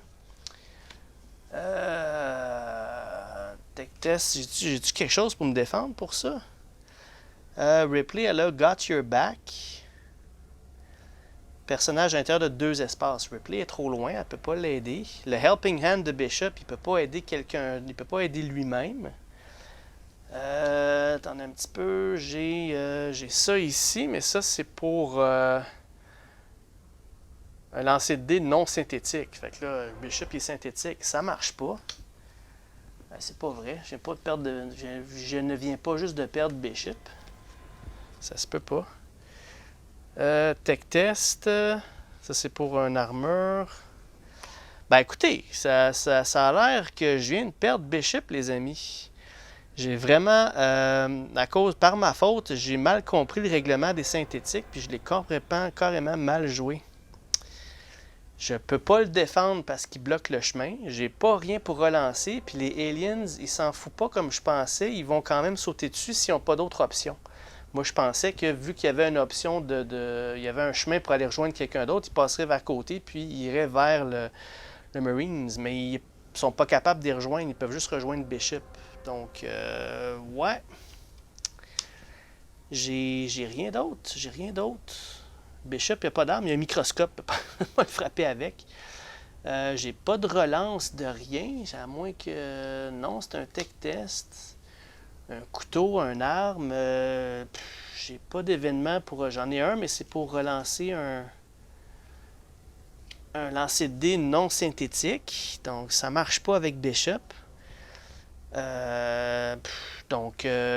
Tech test, j'ai-tu quelque chose pour me défendre pour ça? Ripley, elle a Got Your Back. Personnage à l'intérieur de 2 espaces. Ripley est trop loin, elle ne peut pas l'aider. Le Helping Hand de Bishop, il ne peut pas aider quelqu'un, il ne peut pas aider lui-même. Attendez un petit peu, j'ai ça ici, mais ça c'est pour un lancer de dés non synthétique. Fait que là, Bishop est synthétique, ça marche pas. C'est pas vrai, je ne viens pas juste de perdre Bishop. Ça se peut pas. Tech test, ça c'est pour un armure. Ben écoutez, ça a l'air que je viens de perdre Bishop, les amis. J'ai vraiment, par ma faute, j'ai mal compris le règlement des synthétiques, puis je l'ai carrément mal joué. Je peux pas le défendre parce qu'il bloque le chemin. J'ai pas rien pour relancer, puis les aliens, ils s'en foutent pas comme je pensais. Ils vont quand même sauter dessus s'ils n'ont pas d'autre option. Moi, je pensais que vu qu'il y avait une option il y avait un chemin pour aller rejoindre quelqu'un d'autre, ils passeraient vers côté, puis ils iraient vers le Marines, mais ils sont pas capables d'y rejoindre, ils peuvent juste rejoindre Bishop. Donc, ouais. J'ai rien d'autre. Bishop, il n'y a pas d'arme, il y a un microscope, il ne peut pas le frapper avec. J'ai pas de relance de rien, à moins que... Non, c'est un tech test. Un couteau, une arme. J'ai pas d'événement pour... J'en ai un, mais c'est pour relancer un lancer de dés non synthétique. Donc, ça marche pas avec Bishop.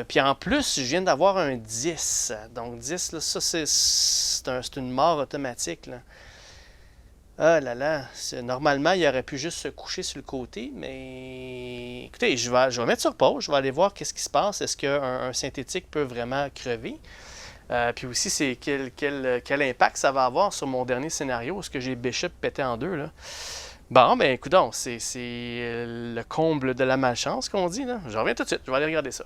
Puis en plus, je viens d'avoir un 10. Donc 10, là, ça, c'est une mort automatique. Là. Ah là là, normalement, il aurait pu juste se coucher sur le côté, mais écoutez, je vais mettre sur pause, je vais aller voir qu'est-ce qui se passe. Est-ce qu'un synthétique peut vraiment crever? Puis aussi, c'est quel impact ça va avoir sur mon dernier scénario? Est-ce que j'ai Bishop pété en deux, là? Bon, ben écoute donc, c'est le comble de la malchance qu'on dit, là. Je reviens tout de suite, je vais aller regarder ça.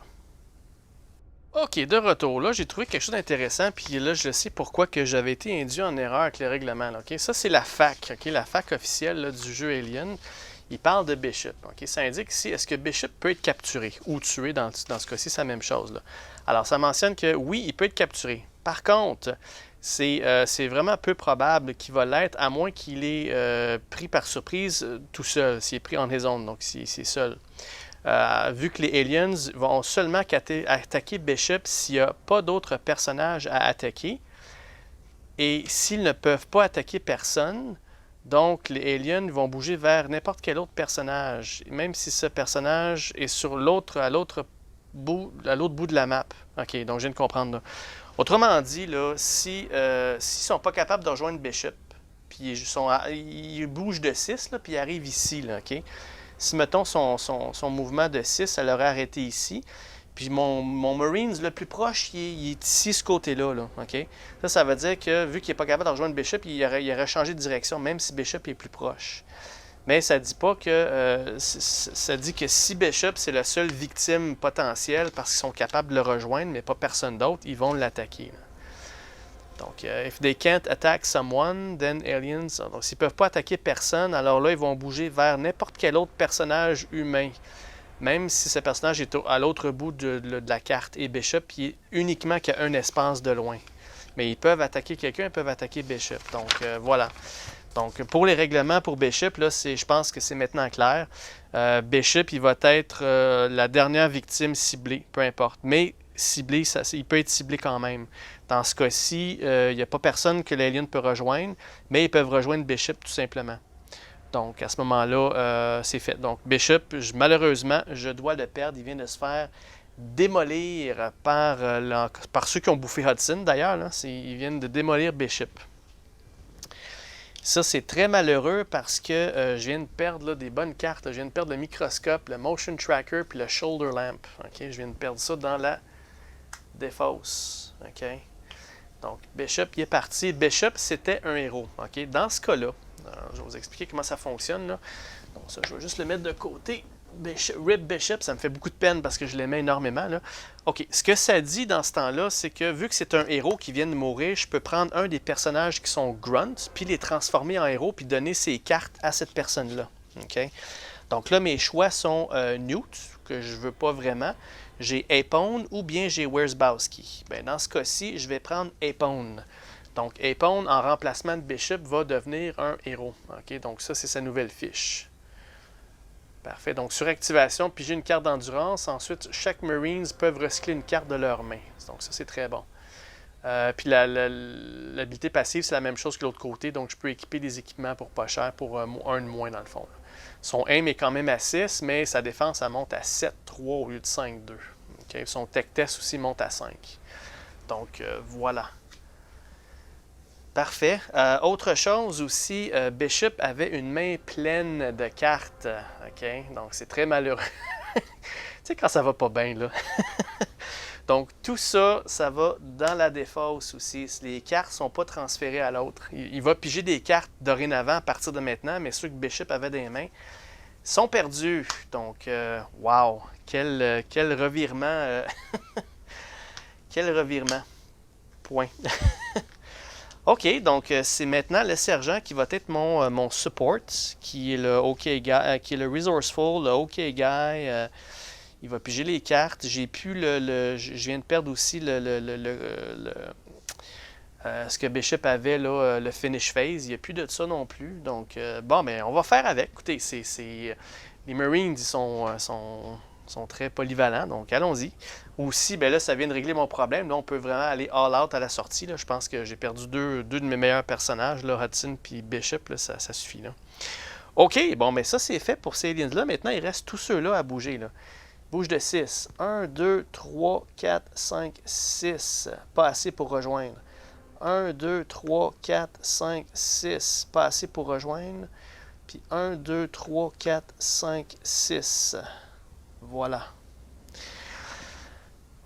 OK, de retour. Là, j'ai trouvé quelque chose d'intéressant, puis là, je sais pourquoi que j'avais été induit en erreur avec les règlements. Là, OK? Ça, c'est la fac, OK? La fac officielle là, du jeu Alien. Il parle de Bishop. OK? Ça indique ici, est-ce que Bishop peut être capturé ou tué? Dans ce cas-ci, c'est la même chose. Là. Alors, ça mentionne que oui, il peut être capturé. Par contre, c'est vraiment peu probable qu'il va l'être, à moins qu'il ait pris par surprise tout seul, s'il est pris en his own, donc s'il est seul. Vu que les aliens vont seulement attaquer Bishop s'il n'y a pas d'autres personnages à attaquer. Et s'ils ne peuvent pas attaquer personne, donc les aliens vont bouger vers n'importe quel autre personnage, même si ce personnage est sur à l'autre bout de la map. Ok, donc je viens de comprendre là. Autrement dit, là, s'ils ne sont pas capables de rejoindre Bishop, puis ils bougent de 6, là, puis ils arrivent ici, là, ok? Si, mettons, son mouvement de 6, ça l'aurait arrêté ici, puis mon Marines le plus proche, il est ici, ce côté-là, là, ok? Ça veut dire que, vu qu'il n'est pas capable de rejoindre Bishop, il aurait changé de direction, même si Bishop est plus proche. Mais ça dit pas que ça dit que si Bishop c'est la seule victime potentielle parce qu'ils sont capables de le rejoindre, mais pas personne d'autre, ils vont l'attaquer. Donc, if they can't attack someone, then aliens. Donc, s'ils peuvent pas attaquer personne, alors là, ils vont bouger vers n'importe quel autre personnage humain. Même si ce personnage est à l'autre bout de la carte. Et Bishop, il est uniquement qu'à un espace de loin. Mais ils peuvent attaquer quelqu'un, ils peuvent attaquer Bishop. Donc, voilà. Donc, pour les règlements pour Bishop, là, je pense que c'est maintenant clair. Bishop, il va être la dernière victime ciblée, peu importe. Mais ciblé, il peut être ciblé quand même. Dans ce cas-ci, il n'y a pas personne que l'alien peut rejoindre, mais ils peuvent rejoindre Bishop tout simplement. Donc, à ce moment-là, c'est fait. Donc, Bishop, malheureusement, je dois le perdre. Il vient de se faire démolir par ceux qui ont bouffé Hudson, d'ailleurs. Ils viennent de démolir Bishop. Ça, c'est très malheureux parce que je viens de perdre là, des bonnes cartes. Je viens de perdre le microscope, le motion tracker puis le shoulder lamp. Okay? Je viens de perdre ça dans la défausse. Okay? Donc, Bishop, il est parti. Bishop, c'était un héros. Okay? Dans ce cas-là, je vais vous expliquer comment ça fonctionne. Là. Donc, ça, je vais juste le mettre de côté. Rip Bishop, ça me fait beaucoup de peine parce que je l'aimais énormément. Là. OK, ce que ça dit dans ce temps-là, c'est que vu que c'est un héros qui vient de mourir, je peux prendre un des personnages qui sont grunts, puis les transformer en héros, puis donner ses cartes à cette personne-là. OK? Donc là, mes choix sont Newt, que je ne veux pas vraiment. J'ai Apone ou bien j'ai Wierzbowski. Ben, dans ce cas-ci, je vais prendre Apone. Donc, Apone, en remplacement de Bishop, va devenir un héros. OK? Donc ça, c'est sa nouvelle fiche. Parfait. Donc, sur activation, piger une carte d'endurance. Ensuite, chaque Marines peuvent recycler une carte de leur main. Donc, ça, c'est très bon. Puis, l'habilité passive, c'est la même chose que l'autre côté. Donc, je peux équiper des équipements pour pas cher, pour un de moins, dans le fond. Son aim est quand même à 6, mais sa défense, elle monte à 7-3 au lieu de 5-2. Okay? Son tech test aussi monte à 5. Donc, voilà. Parfait. Autre chose aussi, Bishop avait une main pleine de cartes. Okay? Donc, c'est très malheureux. Tu sais, quand ça va pas bien, là. Donc, tout ça, ça va dans la défausse aussi. Les cartes ne sont pas transférées à l'autre. Il va piger des cartes dorénavant à partir de maintenant, mais ceux que Bishop avait dans les mains sont perdus. Donc, wow! Quel revirement! Quel revirement! Point. OK, donc c'est maintenant le sergent qui va être mon support, qui est le OK Guy, qui est le resourceful, le OK Guy. Il va piger les cartes. J'ai pu je viens de perdre aussi ce que Bishop avait, là, le finish phase. Il n'y a plus de ça non plus. Donc, bon, ben, on va faire avec. Écoutez, les Marines, ils sont très polyvalents, donc allons-y. Aussi, ben là, ça vient de régler mon problème. Là, on peut vraiment aller all-out à la sortie. Là. Je pense que j'ai perdu deux de mes meilleurs personnages, là, Hudson et Bishop. Là, ça suffit. Là. OK, bon, mais ça, c'est fait pour ces aliens-là. Maintenant, il reste tous ceux-là à bouger. Là. Bouge de 6. 1, 2, 3, 4, 5, 6. Pas assez pour rejoindre. 1, 2, 3, 4, 5, 6. Pas assez pour rejoindre. Puis 1, 2, 3, 4, 5, 6. Voilà.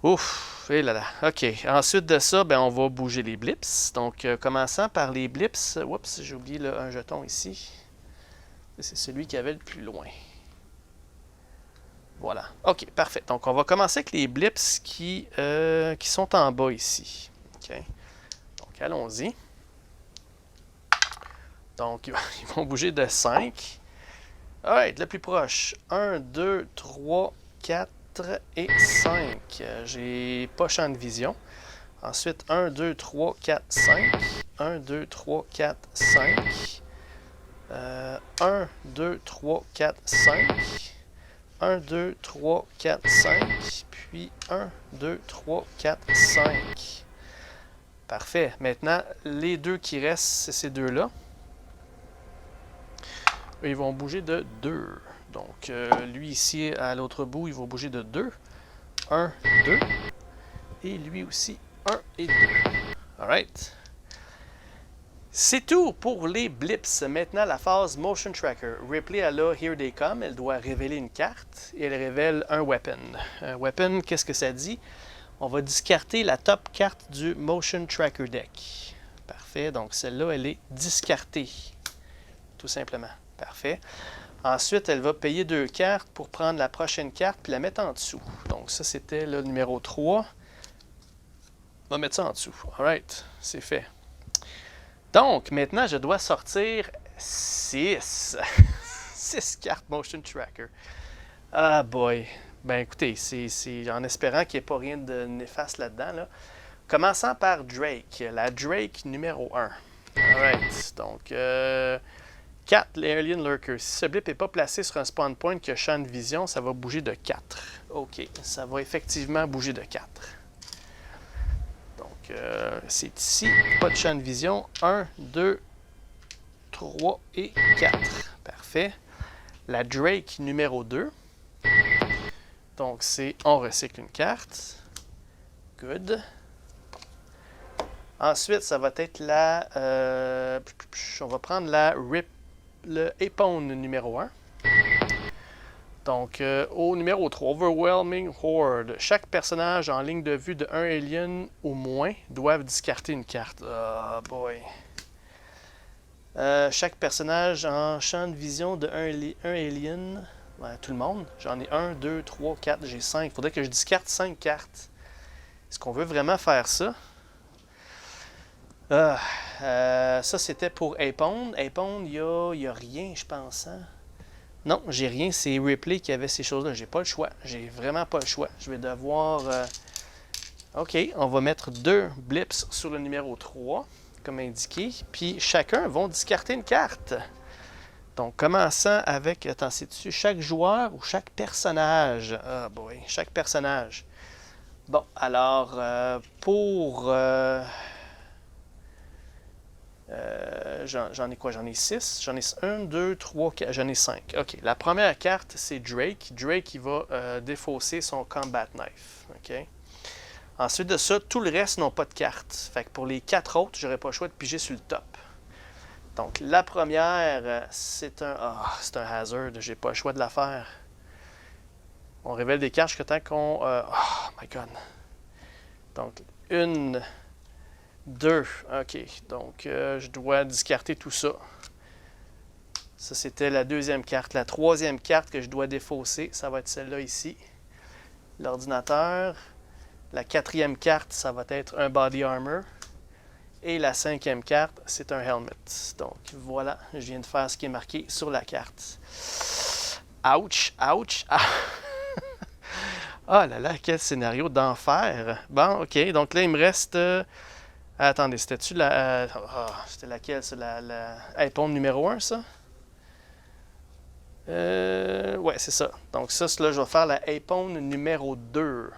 Ouf, et là là. OK. Ensuite de ça, ben, on va bouger les blips. Donc, commençant par les blips. Oups, j'ai oublié un jeton ici. C'est celui qui avait le plus loin. Voilà. OK, parfait. Donc, on va commencer avec les blips qui sont en bas ici. OK. Donc, allons-y. Donc, ils vont bouger de 5. Alright, le plus proche. 1, 2, 3, 4 et 5. J'ai pas champ de vision. Ensuite, 1, 2, 3, 4, 5. 1, 2, 3, 4, 5. 1, 2, 3, 4, 5. 1, 2, 3, 4, 5. Puis 1, 2, 3, 4, 5. Parfait. Maintenant, les deux qui restent, c'est ces deux-là. Ils vont bouger de 2. Donc, lui ici, à l'autre bout, il va bouger de 2. 1, 2. Et lui aussi, 1 et 2. Alright. C'est tout pour les blips. Maintenant, la phase Motion Tracker. Ripley, elle a Here They Come. Elle doit révéler une carte et elle révèle un weapon. Un weapon, qu'est-ce que ça dit? On va discarter la top carte du Motion Tracker deck. Parfait. Donc, celle-là, elle est discartée. Tout simplement. Parfait. Ensuite, elle va payer 2 cartes pour prendre la prochaine carte puis la mettre en dessous. Donc, ça, c'était le numéro 3. On va mettre ça en dessous. Alright. C'est fait. Donc, maintenant, je dois sortir 6. 6 cartes Motion Tracker. Ah boy. Ben écoutez, c'est en espérant qu'il n'y ait pas rien de néfaste là-dedans. Là. Commençant par Drake. La Drake numéro 1. Alright. Donc, 4, les Alien Lurkers. Si ce blip n'est pas placé sur un spawn point qui a champ de vision, ça va bouger de 4. OK. Ça va effectivement bouger de 4. C'est ici, pas de champ de vision. 1, 2, 3 et 4. Parfait. La Drake numéro 2. Donc, c'est on recycle une carte. Good. Ensuite, ça va être la... on va prendre le Apone numéro 1. Donc, au numéro 3, Overwhelming Horde. Chaque personnage en ligne de vue de 1 alien ou moins doivent discarter une carte. Oh boy. Chaque personnage en champ de vision de 1 alien. Ouais, tout le monde. J'en ai 1, 2, 3, 4, j'ai 5. Il faudrait que je discarte 5 cartes. Est-ce qu'on veut vraiment faire ça? Ça, c'était pour Apone. Apone, il y a rien, je pense. Hein? Non, j'ai rien. C'est Ripley qui avait ces choses-là. J'ai pas le choix. J'ai vraiment pas le choix. Je vais devoir... OK, on va mettre 2 blips sur le numéro 3, comme indiqué. Puis chacun va discarter une carte. Donc, commençant avec... Attends, c'est-tu chaque joueur ou chaque personnage? Ah boy, chaque personnage. Bon, alors, pour... j'en ai quoi? J'en ai 6. J'en ai 1, 2, 3, 4. J'en ai 5. OK. La première carte, c'est Drake. Drake, il va défausser son Combat Knife. OK. Ensuite de ça, tout le reste n'ont pas de carte. Fait que pour les 4 autres, j'aurais pas le choix de piger sur le top. Donc, la première, c'est un hazard. J'ai pas le choix de la faire. On révèle des cartes jusqu'à temps qu'on... oh my God. Donc, 1... 2. OK. Donc, je dois discarter tout ça. Ça, c'était la deuxième carte. La troisième carte que je dois défausser, ça va être celle-là ici. L'ordinateur. La quatrième carte, ça va être un Body Armor. Et la cinquième carte, c'est un Helmet. Donc, voilà. Je viens de faire ce qui est marqué sur la carte. Ouch! Ouch! Ah là là, quel scénario d'enfer! Bon, OK. Donc là, il me reste... attendez, c'était-tu la... c'était laquelle, ça? La Apone numéro 1, ça? Ouais, c'est ça. Donc ça, là, je vais faire la Apone numéro 2.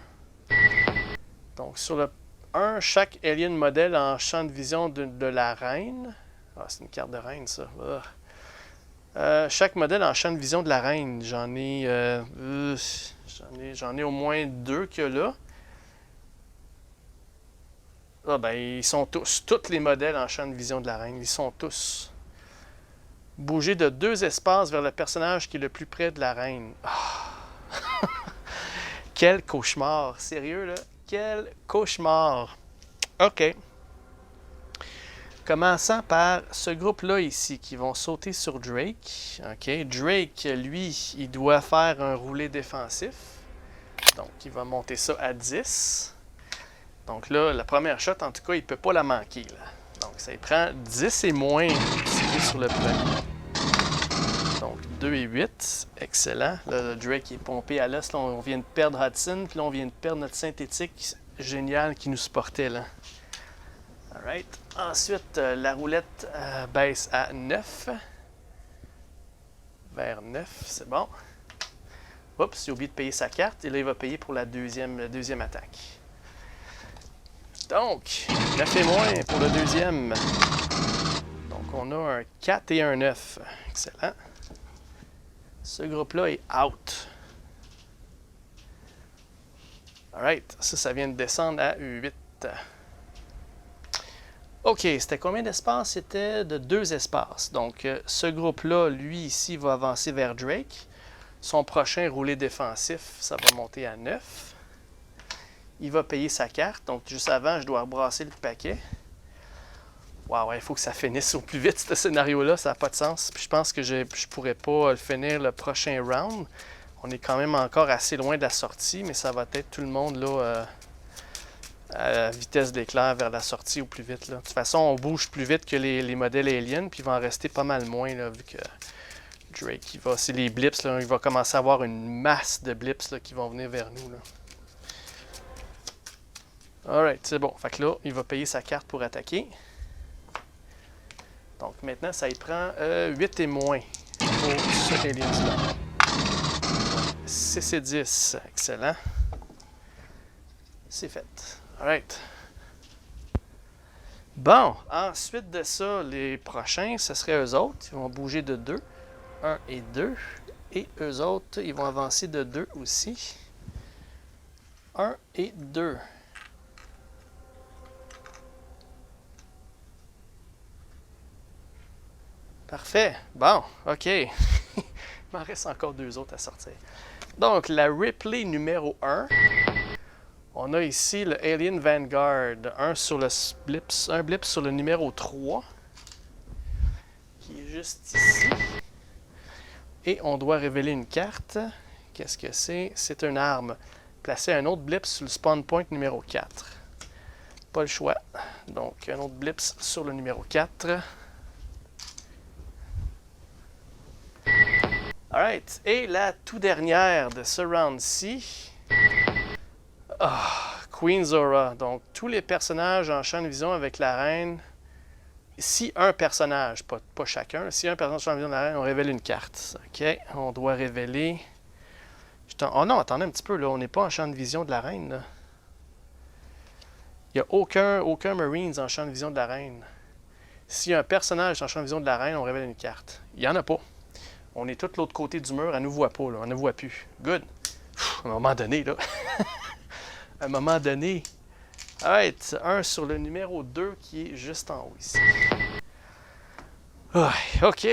Donc sur le 1, chaque alien modèle en champ de vision de la reine. Ah, c'est une carte de reine, ça. Chaque modèle en champ de vision de la reine. J'en ai au moins 2 que là. Ah ben, ils sont tous. Tous les modèles en champ de vision de la reine. Ils sont tous. Bouger de 2 espaces vers le personnage qui est le plus près de la reine. Oh. Quel cauchemar. Sérieux, là? Quel cauchemar. OK. Commençant par ce groupe-là ici, qui vont sauter sur Drake. OK. Drake, lui, il doit faire un roulé défensif. Donc, il va monter ça à 10. Donc là, la première shot, en tout cas, il ne peut pas la manquer. Là. Donc, ça y prend 10 et moins pour tirer sur le premier. Donc, 2 et 8. Excellent. Là, le Drake est pompé à l'os. Là, on vient de perdre Hudson. Puis là, on vient de perdre notre synthétique génial qui nous supportait. Là. Alright. Ensuite, la roulette baisse à 9. Vers 9, c'est bon. Oups, j'ai oublié de payer sa carte. Et là, il va payer pour la deuxième attaque. Donc, 9 et moins pour le deuxième. Donc, on a un 4 et un 9. Excellent. Ce groupe-là est out. Alright, ça vient de descendre à 8. OK, c'était combien d'espaces? C'était de 2 espaces. Donc, ce groupe-là, lui, ici, va avancer vers Drake. Son prochain roulé défensif, ça va monter à 9. Il va payer sa carte. Donc, juste avant, je dois rebrasser le paquet. Wow, il faut que ça finisse au plus vite, ce scénario-là. Ça n'a pas de sens. Puis je pense que je ne pourrais pas le finir le prochain round. On est quand même encore assez loin de la sortie, mais ça va être tout le monde là, à vitesse d'éclair vers la sortie au plus vite. Là. De toute façon, on bouge plus vite que les modèles aliens, puis il va en rester pas mal moins, là, vu que Drake, c'est les blips, là, il va commencer à avoir une masse de blips là, qui vont venir vers nous. Là. Alright, c'est bon. Fait que là, il va payer sa carte pour attaquer. Donc maintenant, ça y prend 8 et moins pour ce aliens-là. 6 et 10. Excellent. C'est fait. Alright. Bon, ensuite de ça, les prochains, ce serait eux autres. Ils vont bouger de 2. 1 et 2. Et eux autres, ils vont avancer de 2 aussi. 1 et 2. Parfait. Bon, OK. Il m'en reste encore 2 autres à sortir. Donc, la Ripley numéro 1. On a ici le Alien Vanguard, un blip sur le numéro 3, qui est juste ici. Et on doit révéler une carte. Qu'est-ce que c'est? C'est une arme. Placer un autre blip sur le spawn point numéro 4. Pas le choix. Donc, un autre blip sur le numéro 4. Alright. Et la toute dernière de ce round-ci. Queen Zora. Donc, tous les personnages en champ de vision avec la reine. Si un personnage, pas chacun, si un personnage en champ de vision de la reine, on révèle une carte. OK, on doit révéler... Oh non, attendez un petit peu, là, on n'est pas en champ de vision de la reine, là. Il n'y a aucun Marines en champ de vision de la reine. Si un personnage en champ de vision de la reine, on révèle une carte. Il n'y en a pas. On est tout de l'autre côté du mur, elle ne nous voit pas, là. On ne voit plus. Good. À un moment donné, là. À un moment donné. Alright, un sur le numéro 2 qui est juste en haut ici. OK,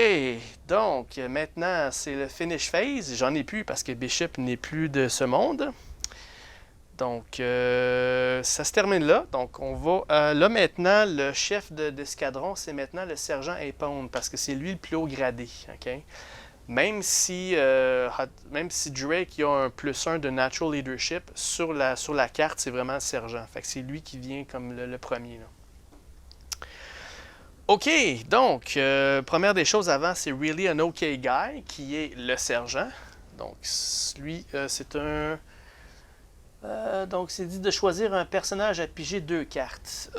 donc maintenant c'est le finish phase. J'en ai plus parce que Bishop n'est plus de ce monde. Donc ça se termine là. Donc on va... là maintenant, le chef d'escadron, c'est maintenant le sergent Apone parce que c'est lui le plus haut gradé. OK? Même si Drake a un +1 de Natural Leadership, sur la carte, c'est vraiment le sergent. Fait que c'est lui qui vient comme le premier. Là. OK, donc, première des choses avant, c'est Really an OK Guy, qui est le sergent. Donc, lui, c'est un... donc, c'est dit de choisir un personnage à piger 2 cartes.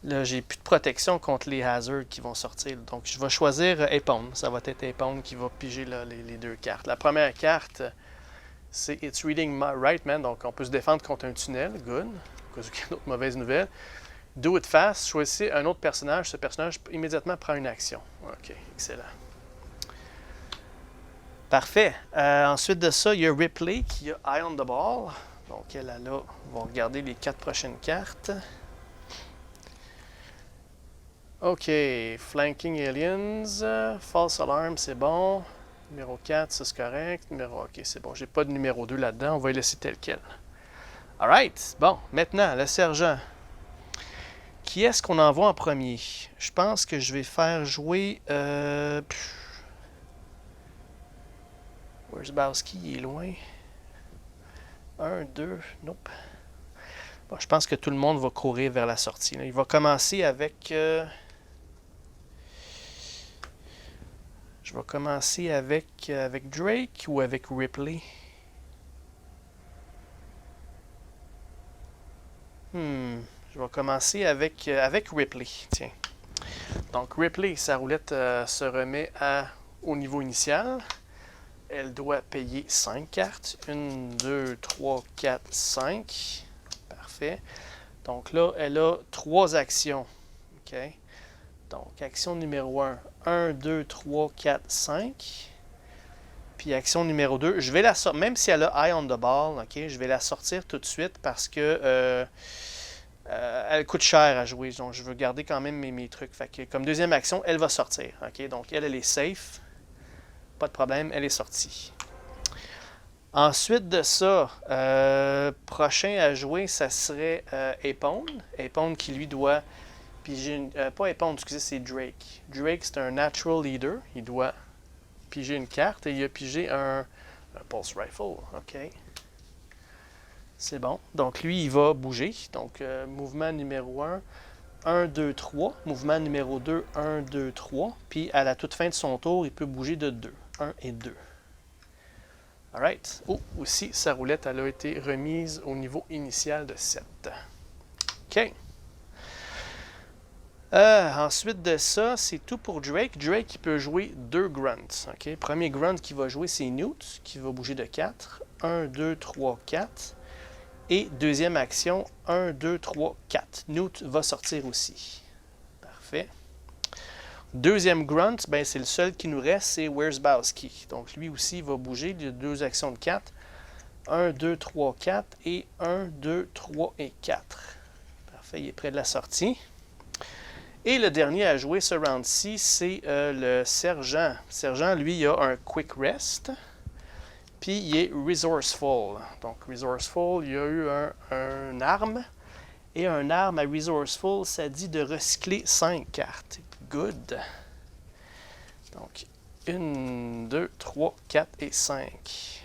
Là, j'ai plus de protection contre les hazards qui vont sortir. Donc, je vais choisir Apone. Ça va être Apone qui va piger là, les 2 cartes. La première carte, c'est It's Reading My Right Man. Donc, on peut se défendre contre un tunnel. Good. Parce qu'il y a une autre mauvaise nouvelle. Do it fast. Choisissez un autre personnage. Ce personnage immédiatement prend une action. OK, excellent. Parfait. Ensuite de ça, il y a Ripley qui a Eye on the Ball. Donc, elle là, on va regarder les 4 prochaines cartes. OK, Flanking Aliens, False Alarm, c'est bon. Numéro 4, ça c'est correct. OK, c'est bon. J'ai pas de numéro 2 là-dedans. On va le laisser tel quel. Alright, bon, maintenant, le sergent. Qui est-ce qu'on envoie en premier? Je pense que je vais faire jouer... Wierzbowski, il est loin. 1, 2, nope. Bon, je pense que tout le monde va courir vers la sortie. Là. Il va commencer avec... Je vais commencer avec Drake ou avec Ripley. Je vais commencer avec Ripley. Tiens. Donc Ripley, sa roulette se remet au niveau initial. Elle doit payer 5 cartes. 1, 2, 3, 4, 5. Parfait. Donc là, elle a 3 actions. OK? Donc, action numéro 1, 1, 2, 3, 4, 5. Puis action numéro 2, je vais la sortir, même si elle a Eye on the Ball, OK, je vais la sortir tout de suite parce que elle coûte cher à jouer. Donc, je veux garder quand même mes trucs. Fait que, comme deuxième action, elle va sortir. OK, donc elle est safe. Pas de problème, elle est sortie. Ensuite de ça, prochain à jouer, ça serait Epone. Epone qui lui doit piger pas Epone, excusez, c'est Drake. Drake, c'est un natural leader. Il doit piger une carte et il a pigé un Pulse Rifle. OK. C'est bon. Donc lui, il va bouger. Donc mouvement numéro 1, 1, 2, 3. Mouvement numéro 2, 1, 2, 3. Puis à la toute fin de son tour, il peut bouger de 2. 1 et 2. Alright. Oh, aussi, sa roulette, elle a été remise au niveau initial de 7. OK. Ensuite de ça, c'est tout pour Drake. Drake, il peut jouer 2 grunts. OK. Premier grunt qu'il va jouer, c'est Newt, qui va bouger de 4. 1, 2, 3, 4. Et deuxième action, 1, 2, 3, 4. Newt va sortir aussi. Parfait. Deuxième grunt, ben c'est le seul qui nous reste, c'est Wierzbowski. Donc lui aussi, il va bouger. Il y a 2 actions de 4. 1, 2, 3, 4. Et 1, 2, 3 et 4. Parfait, il est près de la sortie. Et le dernier à jouer ce round-ci, c'est le sergent. Le sergent, lui, il a un Quick Rest. Puis il est Resourceful. Donc Resourceful, il y a eu un arme. Et un arme à Resourceful, ça dit de recycler 5 cartes. Good. Donc 1, 2, 3, 4 et 5.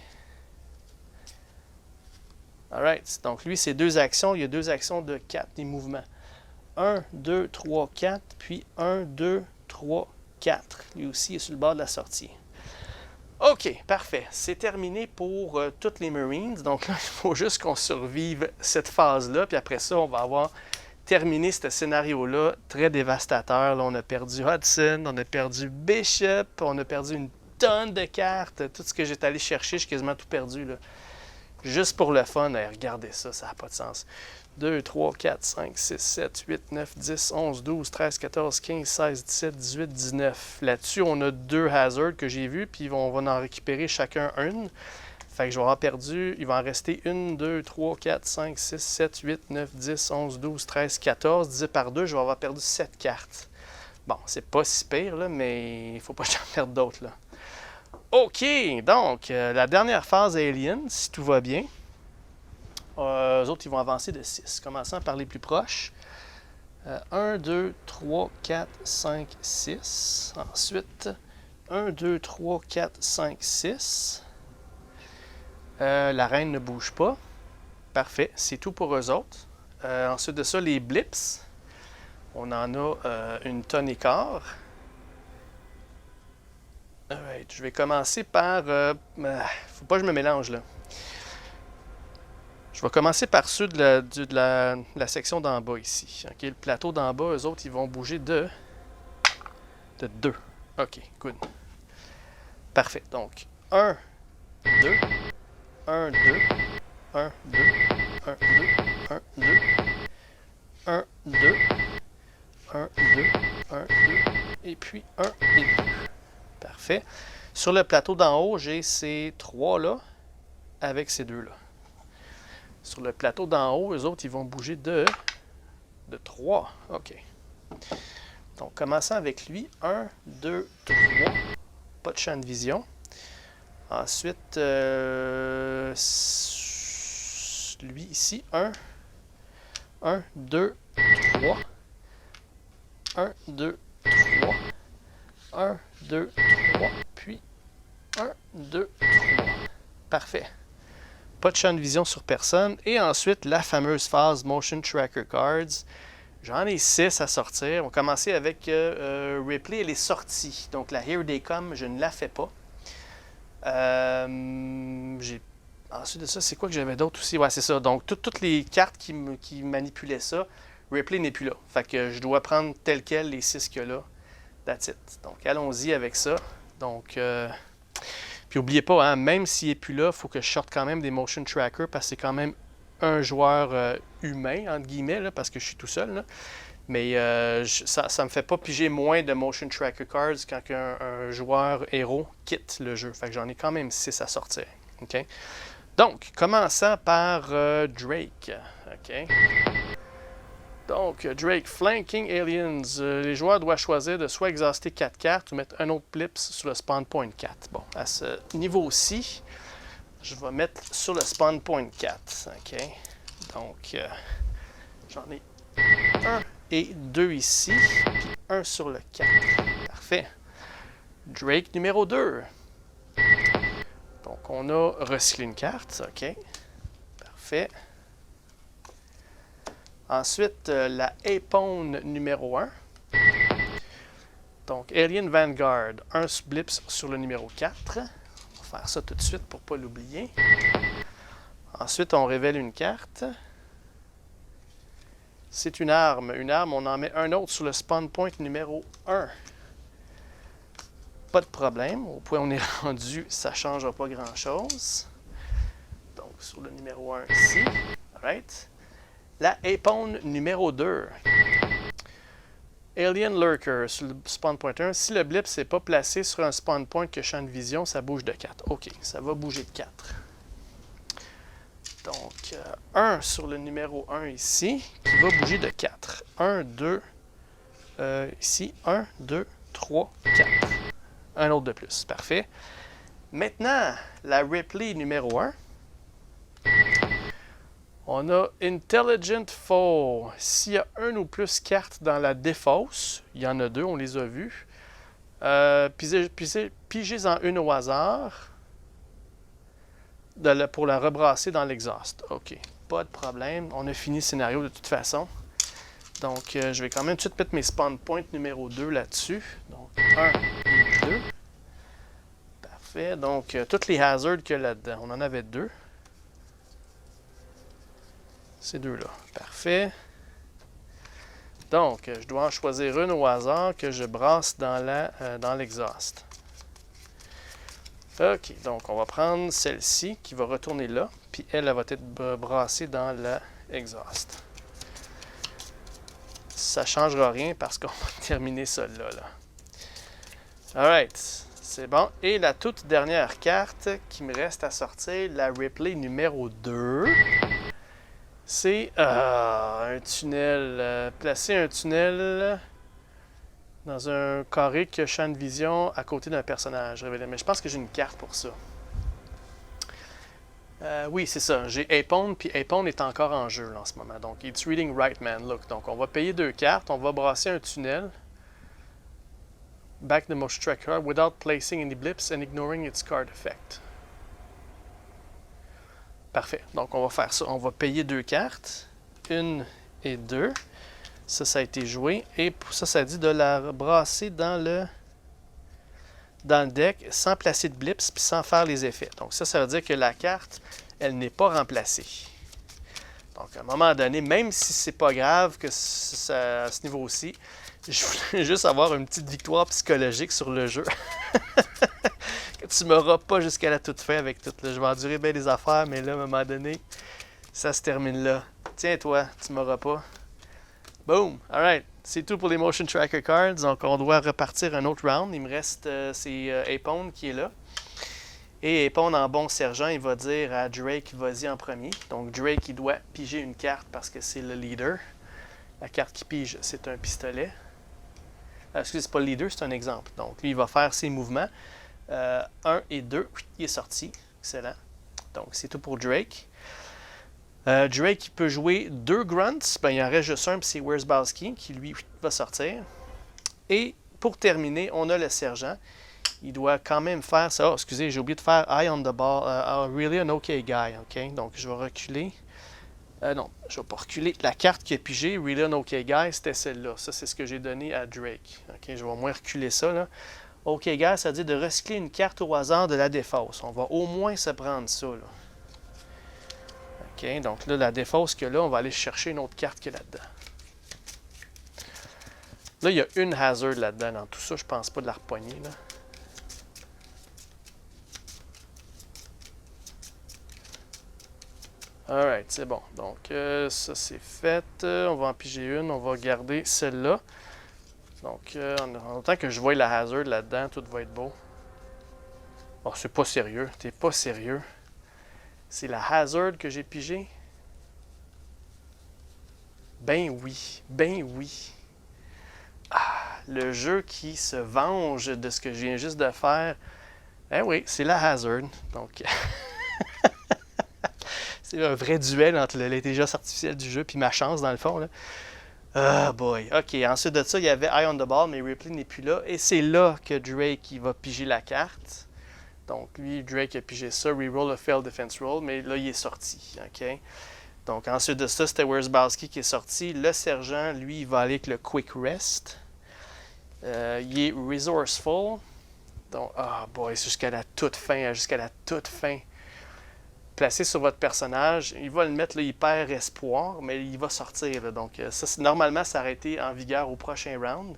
Alright. Donc lui, c'est 2 actions. Il y a 2 actions de 4, des mouvements. 1, 2, 3, 4, puis 1, 2, 3, 4. Lui aussi est sur le bord de la sortie. OK, parfait. C'est terminé pour toutes les Marines. Donc là, il faut juste qu'on survive cette phase-là. Puis après ça, on va avoir terminé ce scénario-là très dévastateur. Là, on a perdu Hudson, on a perdu Bishop, on a perdu une tonne de cartes. Tout ce que j'étais allé chercher, j'ai quasiment tout perdu. Là. Juste pour le fun, regardez ça, ça n'a pas de sens. 2, 3, 4, 5, 6, 7, 8, 9, 10, 11, 12, 13, 14, 15, 16, 17, 18, 19. Là-dessus, on a 2 hazards que j'ai vus, puis on va en récupérer chacun une. Fait que je vais avoir perdu, il va en rester 1, 2, 3, 4, 5, 6, 7, 8, 9, 10, 11, 12, 13, 14. Divisé par 2, je vais avoir perdu 7 cartes. Bon, c'est pas si pire, là, mais il ne faut pas que j'en perde d'autres, là. OK, donc, la dernière phase Alien, si tout va bien. Eux autres, ils vont avancer de 6, commençant par les plus proches. 1, 2, 3, 4, 5, 6. Ensuite, 1, 2, 3, 4, 5, 6. La reine ne bouge pas. Parfait, c'est tout pour eux autres. Ensuite de ça, les blips. On en a une tonne et quart. Alright, je vais commencer par... faut pas que je me mélange, là. Je vais commencer par ceux de la section d'en bas ici. Okay, le plateau d'en bas, eux autres, ils vont bouger de 2. OK, good. Parfait. Donc, 1, 2, 1, 2, 1, 2, 1, 2, 1, 2, 1, 2, 1, 2, 1, 2, et puis 1 et 2. Parfait. Sur le plateau d'en haut, j'ai ces 3-là avec ces 2-là. Sur le plateau d'en haut, eux autres, ils vont bouger de 3. OK. Donc, commençons avec lui. 1, 2, 3. Pas de champ de vision. Ensuite, lui ici. 1, 2, 3. 1, 2, 3. 1, 2, 3. Puis 1, 2, 3. Parfait. Pas de champ de vision sur personne. Et ensuite, la fameuse phase Motion Tracker Cards. J'en ai 6 à sortir. On va commencer avec Ripley. Elle est sortie. Donc, la Here They Come, je ne la fais pas. Ensuite de ça, c'est quoi que j'avais d'autre aussi? Ouais, c'est ça. Donc, toutes les cartes qui manipulaient ça, Ripley n'est plus là. Fait que je dois prendre tel quel les 6 qu'il y a là. That's it. Donc, allons-y avec ça. Donc... Puis n'oubliez pas, hein, même s'il n'est plus là, il faut que je sorte quand même des motion trackers parce que c'est quand même un joueur humain, entre guillemets, là, parce que je suis tout seul. Là. Mais ça ne me fait pas piger moins de motion tracker cards quand un joueur héros quitte le jeu. Fait que j'en ai quand même 6 à sortir. Okay? Donc, commençant par Drake. Okay? Donc, Drake, Flanking Aliens. Les joueurs doivent choisir de soit exhauster 4 cartes ou mettre un autre blips sur le spawn point 4. Bon, à ce niveau-ci, je vais mettre sur le spawn point 4. OK? Donc, j'en ai 1 et 2 ici, puis 1 sur le 4. Parfait. Drake numéro 2. Donc, on a recyclé une carte. OK? Parfait. Ensuite, la Apone numéro 1. Donc, Alien Vanguard, un blips sur le numéro 4. On va faire ça tout de suite pour ne pas l'oublier. Ensuite, on révèle une carte. C'est une arme. Une arme, on en met un autre sur le spawn point numéro 1. Pas de problème. Au point où on est rendu, ça ne changera pas grand-chose. Donc, sur le numéro 1 ici. Alright. La Apone numéro 2. Alien Lurker sur le spawn point 1. Si le blip n'est pas placé sur un spawn point que champ de vision, ça bouge de 4. OK, ça va bouger de 4. Donc, 1 sur le numéro 1 ici, qui va bouger de 4. 1, 2, ici, 1, 2, 3, 4. Un autre de plus. Parfait. Maintenant, la Ripley numéro 1. On a Intelligent Foe. S'il y a une ou plus cartes dans la défausse, il y en a 2, on les a vues. Pigez-en une au hasard pour la rebrasser dans l'exhaust. OK, pas de problème. On a fini le scénario de toute façon. Donc, je vais quand même tout de suite mettre mes spawn points numéro 2 là-dessus. Donc, 1 et 2. Parfait. Donc, toutes les hazards qu'il y a là-dedans. On en avait 2. Ces deux-là. Parfait. Donc, je dois en choisir une au hasard que je brasse dans l'exhaust. OK, donc on va prendre celle-ci qui va retourner là, puis elle va être brassée dans l'exhaust. Ça ne changera rien parce qu'on va terminer ça là. Alright, c'est bon. Et la toute dernière carte qui me reste à sortir, la Ripley numéro 2. C'est un tunnel. Placer un tunnel dans un carré qui a champ de vision à côté d'un personnage. Mais je pense que j'ai une carte pour ça. Oui, c'est ça. J'ai Apone, puis Apone est encore en jeu là, en ce moment. Donc, it's reading right man. Look. Donc, on va payer 2 cartes. On va brasser un tunnel. Back the motion tracker without placing any blips and ignoring its card effect. Parfait. Donc, on va faire ça. On va payer 2 cartes. 1 et 2. Ça a été joué. Et pour ça, ça dit de la brasser dans le deck sans placer de blips puis sans faire les effets. Donc, ça veut dire que la carte, elle n'est pas remplacée. Donc, à un moment donné, même si c'est pas grave que à ce niveau-ci, je voulais juste avoir une petite victoire psychologique sur le jeu. Que tu m'auras pas jusqu'à la toute fin avec tout. Là. Je vais endurer bien des affaires, mais là, à un moment donné, ça se termine là. Tiens, toi, tu m'auras pas. Boom! Alright. C'est tout pour les Motion Tracker Cards. Donc, on doit repartir un autre round. Il me reste, c'est Apone qui est là. Et Apone, en bon sergent, il va dire à Drake, vas-y en premier. Donc, Drake, il doit piger une carte parce que c'est le leader. La carte qui pige, c'est un pistolet. Excusez, c'est pas le leader, c'est un exemple. Donc, lui, il va faire ses mouvements. 1 et 2, il est sorti. Excellent. Donc, c'est tout pour Drake. Drake, il peut jouer 2 grunts. Ben, il en reste juste un, puis c'est Wierzbowski qui, lui, va sortir. Et pour terminer, on a le sergent. Il doit quand même faire ça. Oh, excusez, j'ai oublié de faire Eye on the ball. Really an okay guy. Okay? Donc, je vais reculer. Non, je ne vais pas reculer. La carte qui est pigée, Really an okay guy, c'était celle-là. Ça, c'est ce que j'ai donné à Drake. Okay? Je vais au moins reculer ça. Là. OK, guys, ça veut dire de recycler une carte au hasard de la défausse. On va au moins se prendre ça. Là. OK, donc là, la défausse que là, on va aller chercher une autre carte qui est là-dedans. Là, il y a une hazard là-dedans. Dans tout ça, je pense pas de la repogner. Là. Alright, c'est bon. Donc, ça c'est fait. On va en piger une. On va garder celle-là. Donc, en autant que je vois la hazard là-dedans, tout va être beau. Oh, c'est pas sérieux. T'es pas sérieux. C'est la hazard que j'ai pigée? Ben oui. Ben oui. Ah, le jeu qui se venge de ce que je viens juste de faire. Eh oui, c'est la hazard. Donc, c'est un vrai duel entre l'intelligence artificielle du jeu puis ma chance, dans le fond, là. Ah boy. Ok, ensuite de ça, il y avait Eye on the Ball, mais Ripley n'est plus là. Et c'est là que Drake il va piger la carte. Donc lui, Drake a pigé ça, reroll a failed defense roll, mais là, il est sorti. Ok. Donc ensuite de ça, c'était Wierzbowski qui est sorti. Le sergent, lui, il va aller avec le Quick Rest. Il est resourceful. Donc, ah boy, c'est jusqu'à la toute fin, jusqu'à la toute fin. Placé sur votre personnage, il va le mettre là, hyper espoir, mais il va sortir. Là. Donc, ça, normalement, ça aurait été en vigueur au prochain round.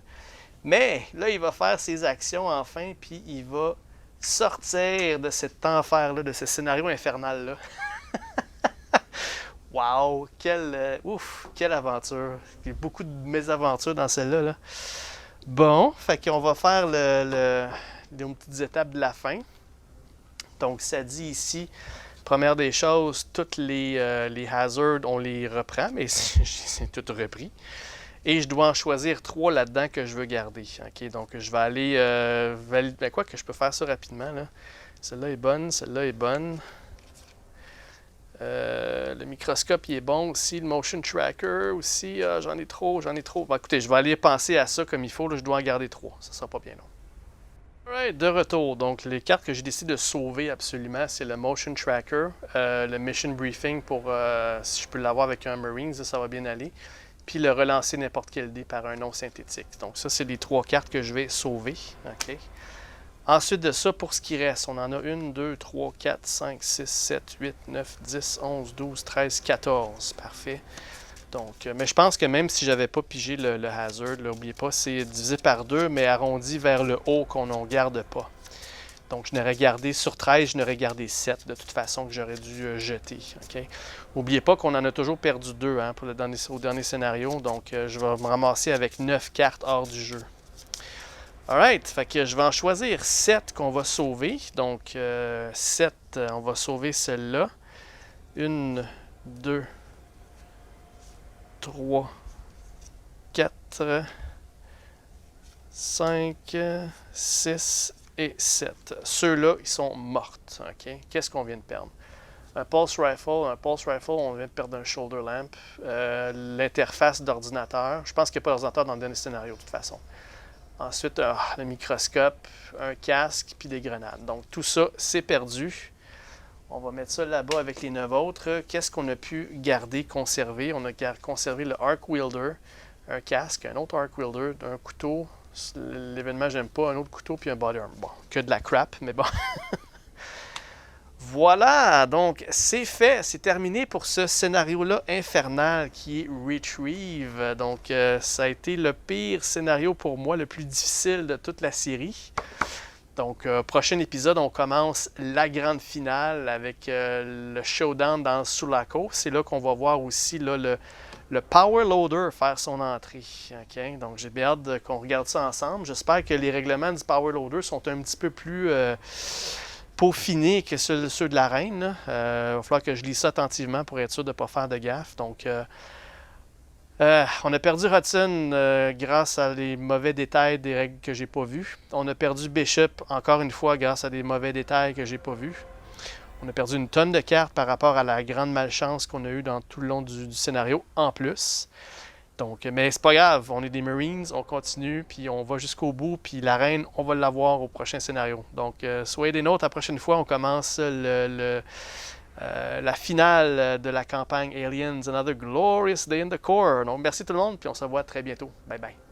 Mais là, il va faire ses actions enfin, puis il va sortir de cet enfer-là, de ce scénario infernal-là. Wow! Quelle aventure! Il y a beaucoup de mésaventures dans celle-là. Là. Bon, fait qu'on va faire les petites étapes de la fin. Donc, ça dit ici, première des choses, toutes les hazards, on les reprend, mais c'est tout repris. Et je dois en choisir 3 là-dedans que je veux garder. Okay, donc, je vais aller valider. Quoi que je peux faire ça rapidement. Là. Celle-là est bonne, celle-là est bonne. Le microscope, il est bon aussi. Le motion tracker aussi. J'en ai trop. Bon, écoutez, je vais aller penser à ça comme il faut. Là, je dois en garder 3. Ça sera pas bien long. Alright, de retour. Donc, les cartes que j'ai décidé de sauver absolument, c'est le Motion Tracker, le Mission Briefing pour, si je peux l'avoir avec un Marines, ça va bien aller, puis le relancer n'importe quel dé par un nom synthétique. Donc, ça, c'est les 3 cartes que je vais sauver. Okay. Ensuite de ça, pour ce qui reste, on en a 1, 2, 3, 4, 5, 6, 7, 8, 9, 10, 11, 12, 13, 14. Parfait. Donc, mais je pense que même si j'avais pas pigé le hazard, n'oubliez pas, c'est divisé par 2, mais arrondi vers le haut qu'on ne garde pas. Donc, je n'aurais gardé sur 13, je n'aurais gardé 7 de toute façon que j'aurais dû jeter. Okay? N'oubliez pas qu'on en a toujours perdu 2 hein, au dernier scénario. Donc, je vais me ramasser avec 9 cartes hors du jeu. Alright, fait que je vais en choisir 7 qu'on va sauver. Donc, 7, on va sauver celle-là. 1, 2, 3, 4, 5, 6 et 7. Ceux-là, ils sont morts. Okay? Qu'est-ce qu'on vient de perdre? Un Pulse Rifle, on vient de perdre un Shoulder Lamp. L'interface d'ordinateur. Je pense qu'il n'y a pas d'ordinateur dans le dernier scénario, de toute façon. Ensuite, le microscope, un casque, puis des grenades. Donc, tout ça, c'est perdu. On va mettre ça là-bas avec les 9 autres. Qu'est-ce qu'on a pu garder, conserver? On a conservé le Arc Wielder, un casque, un autre Arc Wielder, un couteau. L'événement, j'aime pas. Un autre couteau, puis un body armor. Bon, que de la crap, mais bon. Voilà, donc c'est fait, c'est terminé pour ce scénario-là infernal qui est Retrieve. Donc ça a été le pire scénario pour moi, le plus difficile de toute la série. Donc prochain épisode, on commence la grande finale avec le showdown dans Sulaco. C'est là qu'on va voir aussi là, le Power Loader faire son entrée. Okay? Donc j'ai bien hâte qu'on regarde ça ensemble. J'espère que les règlements du Power Loader sont un petit peu plus peaufinés que ceux de la reine. Il va falloir que je lise ça attentivement pour être sûr de ne pas faire de gaffe. Donc, on a perdu Hudson grâce à des mauvais détails des règles que j'ai pas vues. On a perdu Bishop encore une fois grâce à des mauvais détails que j'ai pas vus. On a perdu une tonne de cartes par rapport à la grande malchance qu'on a eue dans tout le long du scénario en plus. Donc, mais c'est pas grave, on est des Marines, on continue, puis on va jusqu'au bout, puis la reine, on va l'avoir au prochain scénario. Donc, soyez des nôtres, la prochaine fois, on commence la finale de la campagne Aliens, Another Glorious Day in the Core. Donc, merci tout le monde, puis on se voit très bientôt. Bye bye.